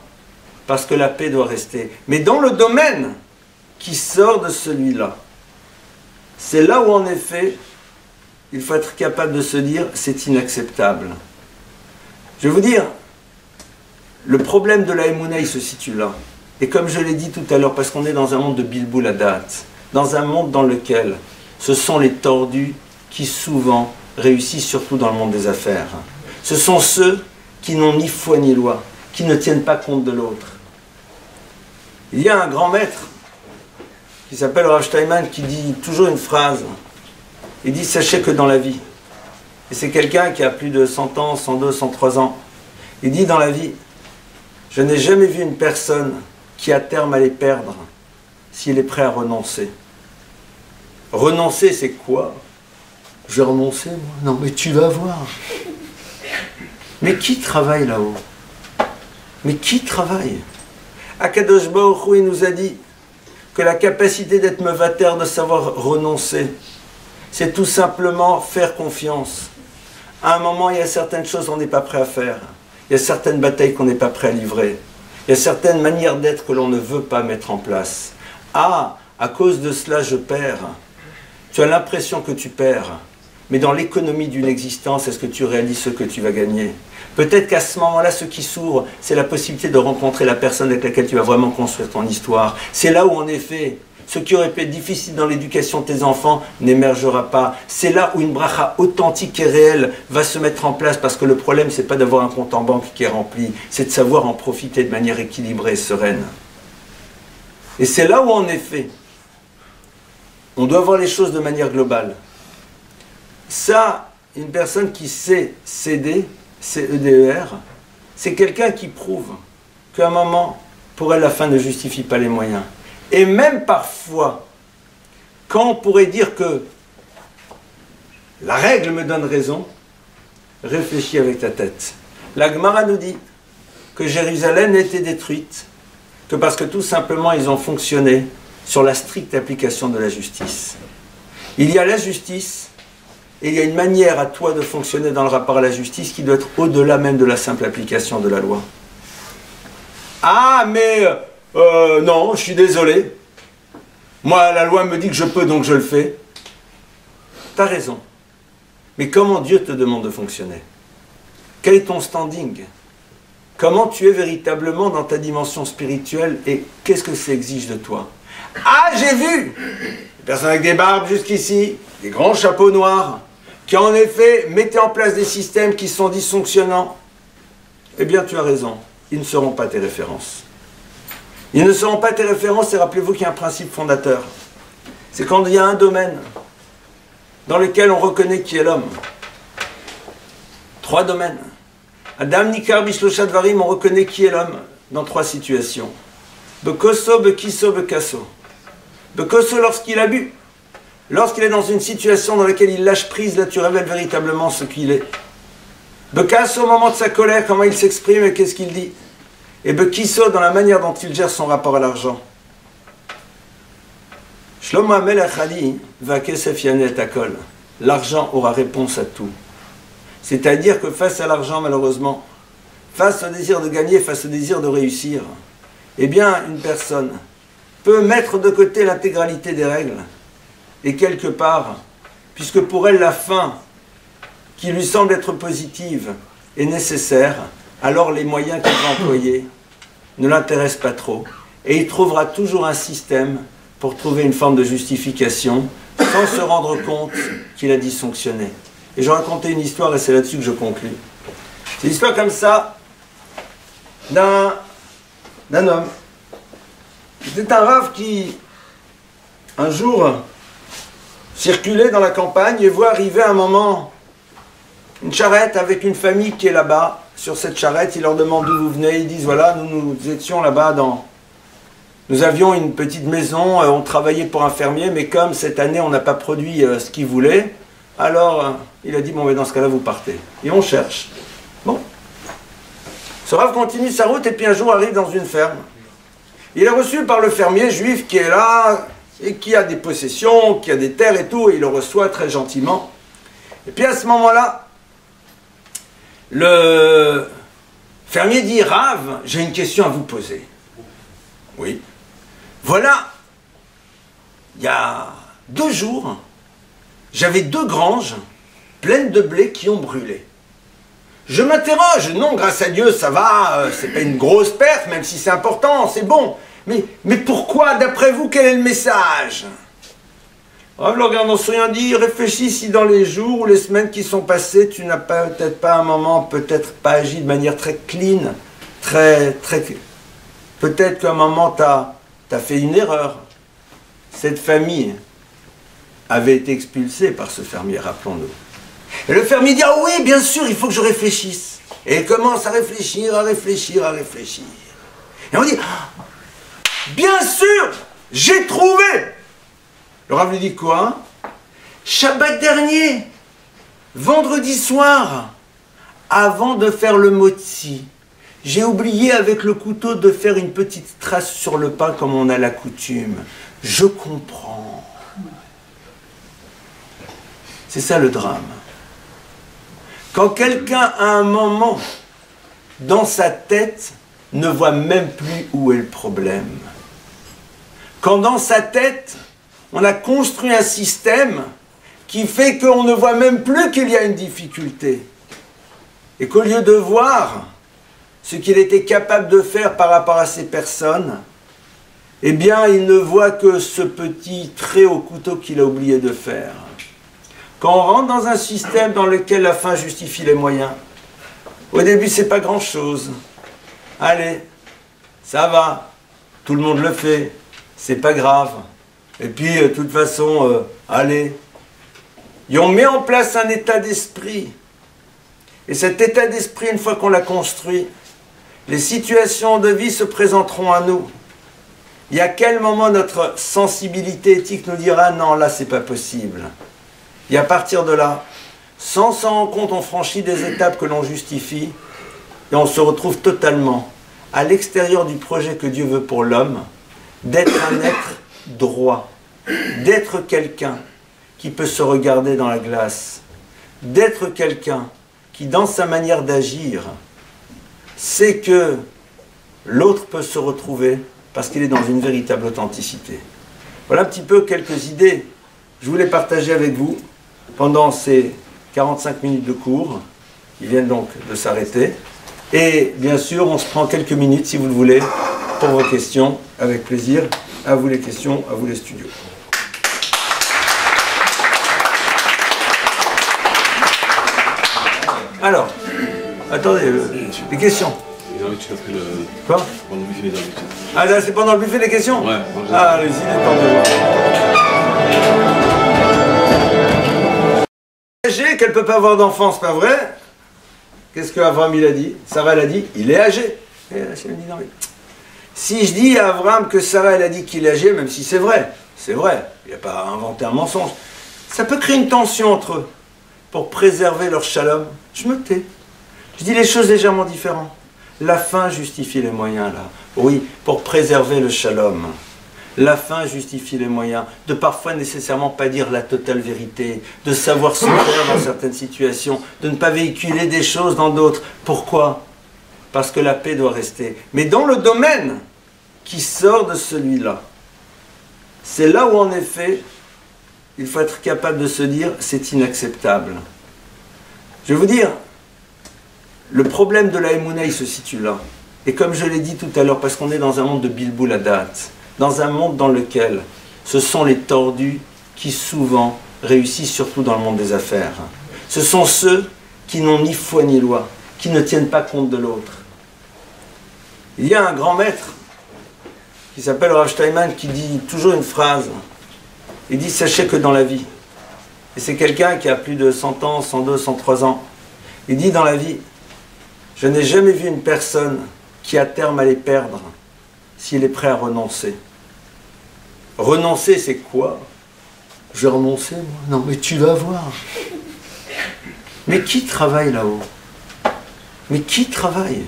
Parce que la paix doit rester. Mais dans le domaine qui sort de celui-là, c'est là où en effet, il faut être capable de se dire c'est inacceptable. Je vais vous dire, le problème de la Emouna, il se situe là. Et comme je l'ai dit tout à l'heure, parce qu'on est dans un monde de Bilboul Hadat, dans un monde dans lequel ce sont les tordus qui souvent réussissent, surtout dans le monde des affaires. Ce sont ceux qui n'ont ni foi ni loi, qui ne tiennent pas compte de l'autre. Il y a un grand maître qui s'appelle Rav Steinman qui dit toujours une phrase. Il dit, sachez que dans la vie, et c'est quelqu'un qui a plus de 100 ans, 102, 103 ans, il dit dans la vie, je n'ai jamais vu une personne qui à terme allait perdre s'il est prêt à renoncer. Renoncer, c'est quoi? Je vais renoncer, moi? Non, mais tu vas voir. Mais qui travaille là-haut? Mais qui travaille? Akadosh Baruch Hu, il nous a dit que la capacité d'être mevater, de savoir renoncer, c'est tout simplement faire confiance. À un moment, il y a certaines choses qu'on n'est pas prêt à faire. Il y a certaines batailles qu'on n'est pas prêt à livrer. Il y a certaines manières d'être que l'on ne veut pas mettre en place. Ah, à cause de cela, je perds. Tu as l'impression que tu perds. Mais dans l'économie d'une existence, est-ce que tu réalises ce que tu vas gagner? Peut-être qu'à ce moment-là, ce qui s'ouvre, c'est la possibilité de rencontrer la personne avec laquelle tu vas vraiment construire ton histoire. C'est là où, en effet, ce qui aurait pu être difficile dans l'éducation de tes enfants n'émergera pas. C'est là où une bracha authentique et réelle va se mettre en place, parce que le problème, c'est pas d'avoir un compte en banque qui est rempli, c'est de savoir en profiter de manière équilibrée et sereine. Et c'est là où, en effet, on doit voir les choses de manière globale. Ça, une personne qui sait céder, C-E-D-E-R, c'est quelqu'un qui prouve qu'à un moment, pour elle, la fin ne justifie pas les moyens. Et même parfois, quand on pourrait dire que la règle me donne raison, réfléchis avec ta tête. La Gemara nous dit que Jérusalem n'a été détruite que parce que tout simplement ils ont fonctionné sur la stricte application de la justice. Il y a la justice et il y a une manière à toi de fonctionner dans le rapport à la justice qui doit être au-delà même de la simple application de la loi. Ah mais non, je suis désolé. Moi la loi me dit que je peux donc je le fais. T'as raison. Mais comment Dieu te demande de fonctionner? Quel est ton standing? Comment tu es véritablement dans ta dimension spirituelle et qu'est-ce que ça exige de toi? Ah, j'ai vu des personnes avec des barbes jusqu'ici, des grands chapeaux noirs, qui en effet mettaient en place des systèmes qui sont dysfonctionnants. Eh bien, tu as raison, ils ne seront pas tes références. Ils ne seront pas tes références et rappelez-vous qu'il y a un principe fondateur. C'est quand il y a un domaine dans lequel on reconnaît qui est l'homme. 3 domaines. Adam, Nikar, Bishlosha, Dvarim, on reconnaît qui est l'homme dans 3 situations. Bekoso, Bekiso, Bekaso. Bekoso lorsqu'il a bu. Lorsqu'il est dans une situation dans laquelle il lâche prise, là tu révèles véritablement ce qu'il est. Bekaso au moment de sa colère, comment il s'exprime et qu'est-ce qu'il dit. Et Bekiso dans la manière dont il gère son rapport à l'argent. Shlomo HaMelech a dit, va kesef yanet hakol. L'argent aura réponse à tout. C'est-à-dire que face à l'argent, malheureusement, face au désir de gagner, face au désir de réussir, eh bien, une personne peut mettre de côté l'intégralité des règles. Et quelque part, puisque pour elle, la fin qui lui semble être positive est nécessaire, alors les moyens qu'il va employer ne l'intéressent pas trop. Et il trouvera toujours un système pour trouver une forme de justification, sans se rendre compte qu'il a dysfonctionné. Et je vais raconter une histoire, et c'est là-dessus que je conclue. C'est une histoire comme ça, d'un homme. C'était un rave qui, un jour, circulait dans la campagne et voit arriver un moment une charrette avec une famille qui est là-bas. Sur cette charrette, il leur demande d'où vous venez. Ils disent, voilà, nous étions là-bas dans... Nous avions une petite maison, on travaillait pour un fermier, mais comme cette année on n'a pas produit ce qu'il voulait, alors il a dit, bon mais dans ce cas-là vous partez. Et on cherche. Bon. Ce rave continue sa route et puis un jour arrive dans une ferme. Il est reçu par le fermier juif qui est là, et qui a des possessions, qui a des terres et tout, et il le reçoit très gentiment. Et puis à ce moment-là, le fermier dit, Rav, j'ai une question à vous poser. Oui. Voilà, il y a 2 jours, j'avais 2 granges pleines de blé qui ont brûlé. Je m'interroge, non, grâce à Dieu, ça va, c'est pas une grosse perte, même si c'est important, c'est bon. Mais pourquoi, d'après vous, quel est le message? Rav le regarde en souriant, dit, réfléchis si dans les jours ou les semaines qui sont passées, tu n'as peut-être pas un moment, peut-être pas agi de manière très clean, très... Peut-être qu'à un moment, tu as fait une erreur. Cette famille avait été expulsée par ce fermier, rappelons-nous. Et le fermier dit, ah oui, bien sûr, il faut que je réfléchisse. Et il commence à réfléchir, à réfléchir, à réfléchir. Et on dit, bien sûr, j'ai trouvé. Le Rav lui dit quoi? Shabbat dernier, vendredi soir, avant de faire le motzi, j'ai oublié avec le couteau de faire une petite trace sur le pain comme on a la coutume. Je comprends. C'est ça le drame. Quand quelqu'un à un moment, dans sa tête, ne voit même plus où est le problème. Quand dans sa tête, on a construit un système qui fait qu'on ne voit même plus qu'il y a une difficulté. Et qu'au lieu de voir ce qu'il était capable de faire par rapport à ces personnes, eh bien, il ne voit que ce petit trait au couteau qu'il a oublié de faire. Quand on rentre dans un système dans lequel la fin justifie les moyens, au début, c'est pas grand-chose. Allez, ça va, tout le monde le fait, c'est pas grave. Et puis, de toute façon, allez. Et on met en place un état d'esprit. Et cet état d'esprit, une fois qu'on l'a construit, les situations de vie se présenteront à nous. Et à quel moment notre sensibilité éthique nous dira non, là c'est pas possible. Et à partir de là, Sans s'en rendre compte, on franchit des étapes que l'on justifie et on se retrouve totalement à l'extérieur du projet que Dieu veut pour l'homme, d'être un être droit, d'être quelqu'un qui peut se regarder dans la glace, d'être quelqu'un qui, dans sa manière d'agir, sait que l'autre peut se retrouver parce qu'il est dans une véritable authenticité. Voilà un petit peu quelques idées que je voulais partager avec vous pendant ces 45 minutes de cours qui viennent donc de s'arrêter. Et bien sûr, on se prend quelques minutes, si vous le voulez, pour vos questions, avec plaisir. À vous les questions, à vous les studios. Alors, attendez, les questions. Les habitudes après le... Quoi? Pendant le buffet, les habitudes. Ah là, c'est pendant le buffet les questions? Ouais. Ah, allez-y, âgé, qu'elle ne peut pas avoir d'enfant, c'est pas vrai? Qu'est-ce que Abraham il a dit? Sarah elle a dit, il est âgé. Et Hachem dit, non, mais... Si je dis à Abraham que Sarah elle a dit qu'il est âgé, même si c'est vrai, il n'y a pas inventé un mensonge, ça peut créer une tension entre eux. Pour préserver leur shalom, je me tais. Je dis les choses légèrement différentes. La fin justifie les moyens, là. Oui, pour préserver le shalom. La fin justifie les moyens. De parfois nécessairement pas dire la totale vérité. De savoir se faire dans certaines situations. De ne pas véhiculer des choses dans d'autres. Pourquoi? Parce que la paix doit rester. Mais dans le domaine qui sort de celui-là, c'est là où en effet, il faut être capable de se dire c'est inacceptable. Je vais vous dire, le problème de la Emouna, il se situe là. Et comme je l'ai dit tout à l'heure, parce qu'on est dans un monde de Bilboul Hadat, dans un monde dans lequel ce sont les tordus qui souvent réussissent, surtout dans le monde des affaires. Ce sont ceux qui n'ont ni foi ni loi, qui ne tiennent pas compte de l'autre. Il y a un grand maître qui s'appelle Rav Steinman qui dit toujours une phrase. Il dit, sachez que dans la vie, et c'est quelqu'un qui a plus de 100 ans, 102, 103 ans, il dit dans la vie, je n'ai jamais vu une personne qui à terme allait perdre s'il est prêt à renoncer. Renoncer, c'est quoi? Je vais renoncer, moi? Non, mais tu vas voir. Mais qui travaille là-haut? Mais qui travaille?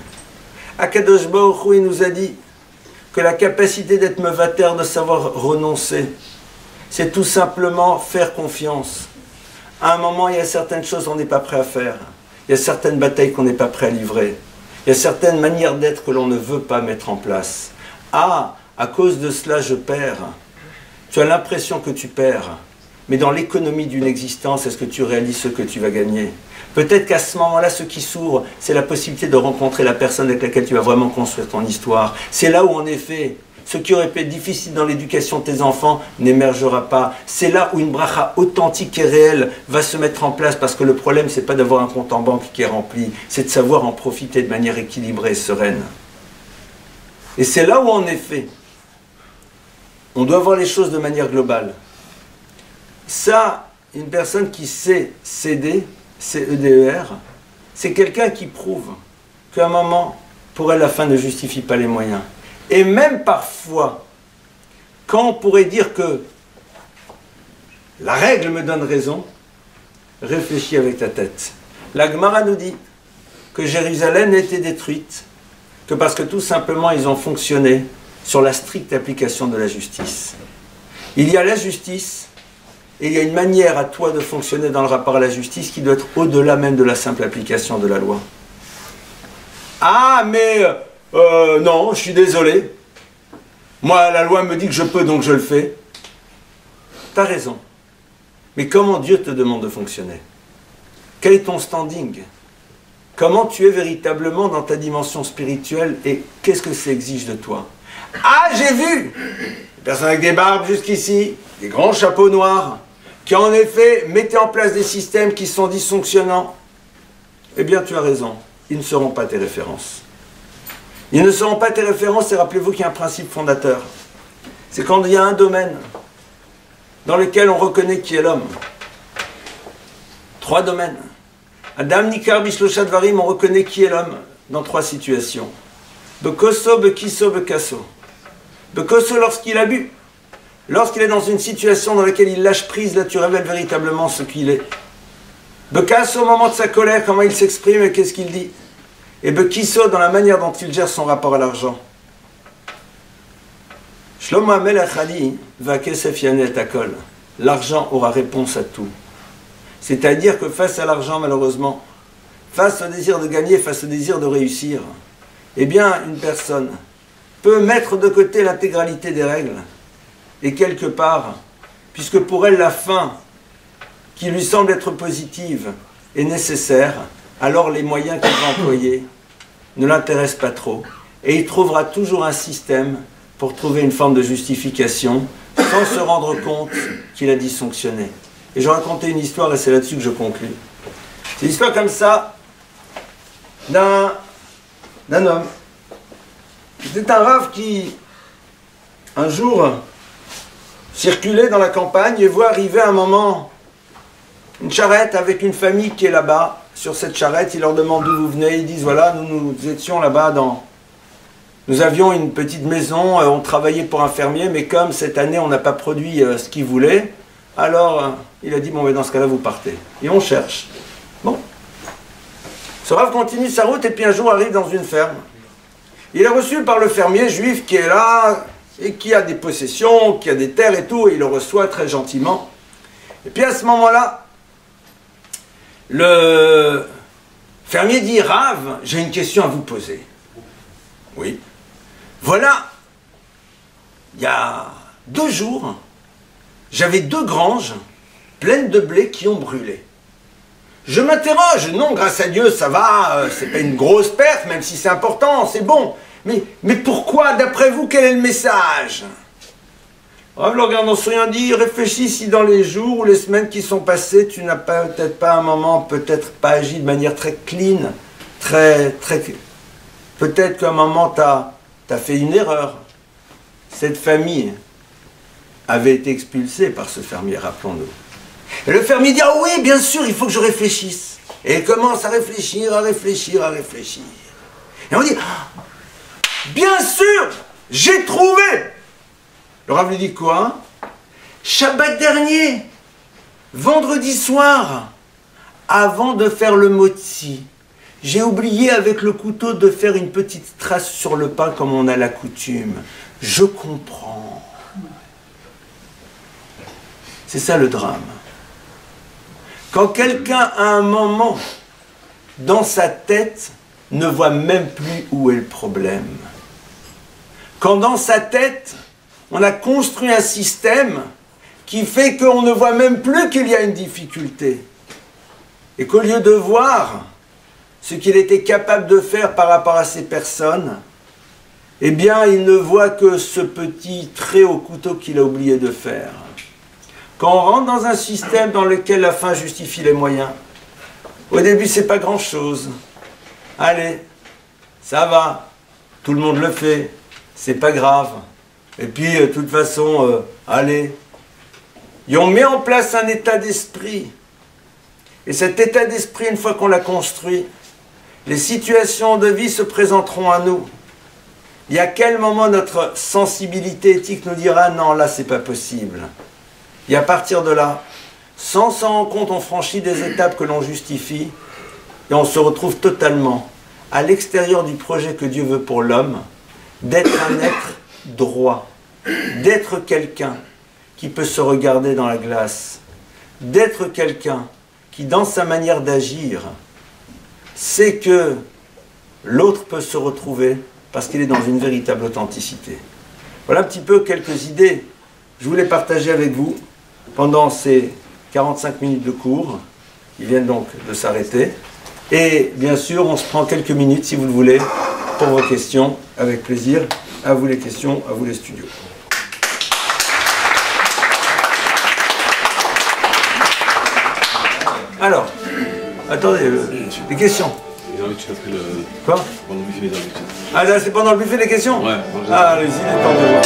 Akadosh Baruch Hu, il nous a dit que la capacité d'être mevater, de savoir renoncer, c'est tout simplement faire confiance. À un moment, il y a certaines choses qu'on n'est pas prêt à faire. Il y a certaines batailles qu'on n'est pas prêt à livrer. Il y a certaines manières d'être que l'on ne veut pas mettre en place. Ah, à cause de cela, je perds. Tu as l'impression que tu perds. Mais dans l'économie d'une existence, est-ce que tu réalises ce que tu vas gagner? Peut-être qu'à ce moment-là, ce qui s'ouvre, c'est la possibilité de rencontrer la personne avec laquelle tu vas vraiment construire ton histoire. C'est là où, en effet, ce qui aurait pu être difficile dans l'éducation de tes enfants n'émergera pas. C'est là où une bracha authentique et réelle va se mettre en place, parce que le problème, c'est pas d'avoir un compte en banque qui est rempli, c'est de savoir en profiter de manière équilibrée et sereine. Et c'est là où, en effet, on doit voir les choses de manière globale. Ça, une personne qui sait céder, C-E-D-E-R, c'est quelqu'un qui prouve qu'à un moment, pour elle, la fin ne justifie pas les moyens. Et même parfois, quand on pourrait dire que la règle me donne raison, réfléchis avec ta tête. La Gemara nous dit que Jérusalem n'a été détruite que parce que tout simplement ils ont fonctionné sur la stricte application de la justice. Il y a la justice et il y a une manière à toi de fonctionner dans le rapport à la justice qui doit être au-delà même de la simple application de la loi. Ah mais... non, je suis désolé. Moi, la loi me dit que je peux, donc je le fais. T'as raison. Mais comment Dieu te demande de fonctionner? Quel est ton standing? Comment tu es véritablement dans ta dimension spirituelle et qu'est-ce que ça exige de toi? Ah, j'ai vu des personnes avec des barbes jusqu'ici, des grands chapeaux noirs, qui en effet mettaient en place des systèmes qui sont dysfonctionnants. Eh bien, tu as raison. Ils ne seront pas tes références. Ils ne seront pas tes références, et rappelez-vous qu'il y a un principe fondateur. C'est quand il y a un domaine dans lequel on reconnaît qui est l'homme. 3 domaines. Adam, Nikar, Bishlosha, Dvarim, on reconnaît qui est l'homme dans 3 situations. Bekoso, Bekiso, Bekaso. Bekoso lorsqu'il a bu. Lorsqu'il est dans une situation dans laquelle il lâche prise, là tu révèles véritablement ce qu'il est. Bekasso au moment de sa colère, comment il s'exprime et qu'est-ce qu'il dit? Et Bekisso dans la manière dont il gère son rapport à l'argent. Shlomo HaMelech a dit, Vakesef yanet hakol. L'argent aura réponse à tout. C'est-à-dire que face à l'argent, malheureusement, face au désir de gagner, face au désir de réussir, eh bien, une personne peut mettre de côté l'intégralité des règles. Et quelque part, puisque pour elle, la fin qui lui semble être positive est nécessaire, alors les moyens qu'il va employer ne l'intéressent pas trop. Et il trouvera toujours un système pour trouver une forme de justification sans se rendre compte qu'il a dysfonctionné. Et je vais raconter une histoire et c'est là-dessus que je conclue. C'est l'histoire comme ça d'un homme. C'était un rave qui, un jour, circulait dans la campagne et voit arriver à un moment une charrette avec une famille qui est là-bas. Sur cette charrette, il leur demande d'où vous venez. Ils disent, voilà, nous étions là-bas Nous avions une petite maison, on travaillait pour un fermier, mais comme cette année on n'a pas produit ce qu'il voulait, alors il a dit, bon, mais dans ce cas-là, vous partez. Et on cherche. Bon. Ce rave continue sa route et puis un jour arrive dans une ferme. Il est reçu par le fermier juif qui est là et qui a des possessions, qui a des terres et tout, et il le reçoit très gentiment. Et puis à ce moment-là, le fermier dit, Rav, j'ai une question à vous poser. Oui. Voilà, il y a 2 jours, j'avais 2 granges pleines de blé qui ont brûlé. Je m'interroge, non, grâce à Dieu, ça va, c'est pas une grosse perte, même si c'est important, c'est bon. Mais pourquoi, d'après vous, quel est le message? Le regarde en souriant, dit, réfléchis si dans les jours ou les semaines qui sont passées, tu n'as peut-être pas un moment, peut-être pas agi de manière très clean, peut-être qu'à un moment, tu as fait une erreur. Cette famille avait été expulsée par ce fermier, rappelons-nous. Et le fermier dit, ah oui, bien sûr, il faut que je réfléchisse. Et il commence à réfléchir, à réfléchir, à réfléchir. Et on dit, bien sûr, j'ai trouvé. Le Rav lui dit quoi? Shabbat dernier, vendredi soir, avant de faire le motzi, j'ai oublié avec le couteau de faire une petite trace sur le pain comme on a la coutume. Je comprends. C'est ça le drame. Quand quelqu'un à un moment, dans sa tête, ne voit même plus où est le problème. Quand dans sa tête, on a construit un système qui fait qu'on ne voit même plus qu'il y a une difficulté. Et qu'au lieu de voir ce qu'il était capable de faire par rapport à ces personnes, eh bien, il ne voit que ce petit trait au couteau qu'il a oublié de faire. Quand on rentre dans un système dans lequel la fin justifie les moyens, au début, c'est pas grand-chose. Allez, ça va, tout le monde le fait, c'est pas grave. Et puis, de toute façon, allez. Et on met en place un état d'esprit. Et cet état d'esprit, une fois qu'on l'a construit, les situations de vie se présenteront à nous. Et à quel moment notre sensibilité éthique nous dira non, là, c'est pas possible. Et à partir de là, sans s'en rendre compte, on franchit des étapes que l'on justifie et on se retrouve totalement à l'extérieur du projet que Dieu veut pour l'homme, d'être un être droit, d'être quelqu'un qui peut se regarder dans la glace, d'être quelqu'un qui, dans sa manière d'agir, sait que l'autre peut se retrouver parce qu'il est dans une véritable authenticité. Voilà un petit peu quelques idées que je voulais partager avec vous pendant ces 45 minutes de cours qui viennent donc de s'arrêter. Et bien sûr, on se prend quelques minutes, si vous le voulez, pour vos questions, avec plaisir. À vous les questions, à vous les studios. Alors, attendez, les questions. Ils ont envie de après le... Quoi? Pendant le buffet, les invités. Ah là, c'est pendant le buffet les questions? Ouais. Ah, allez-y, les temps de voir.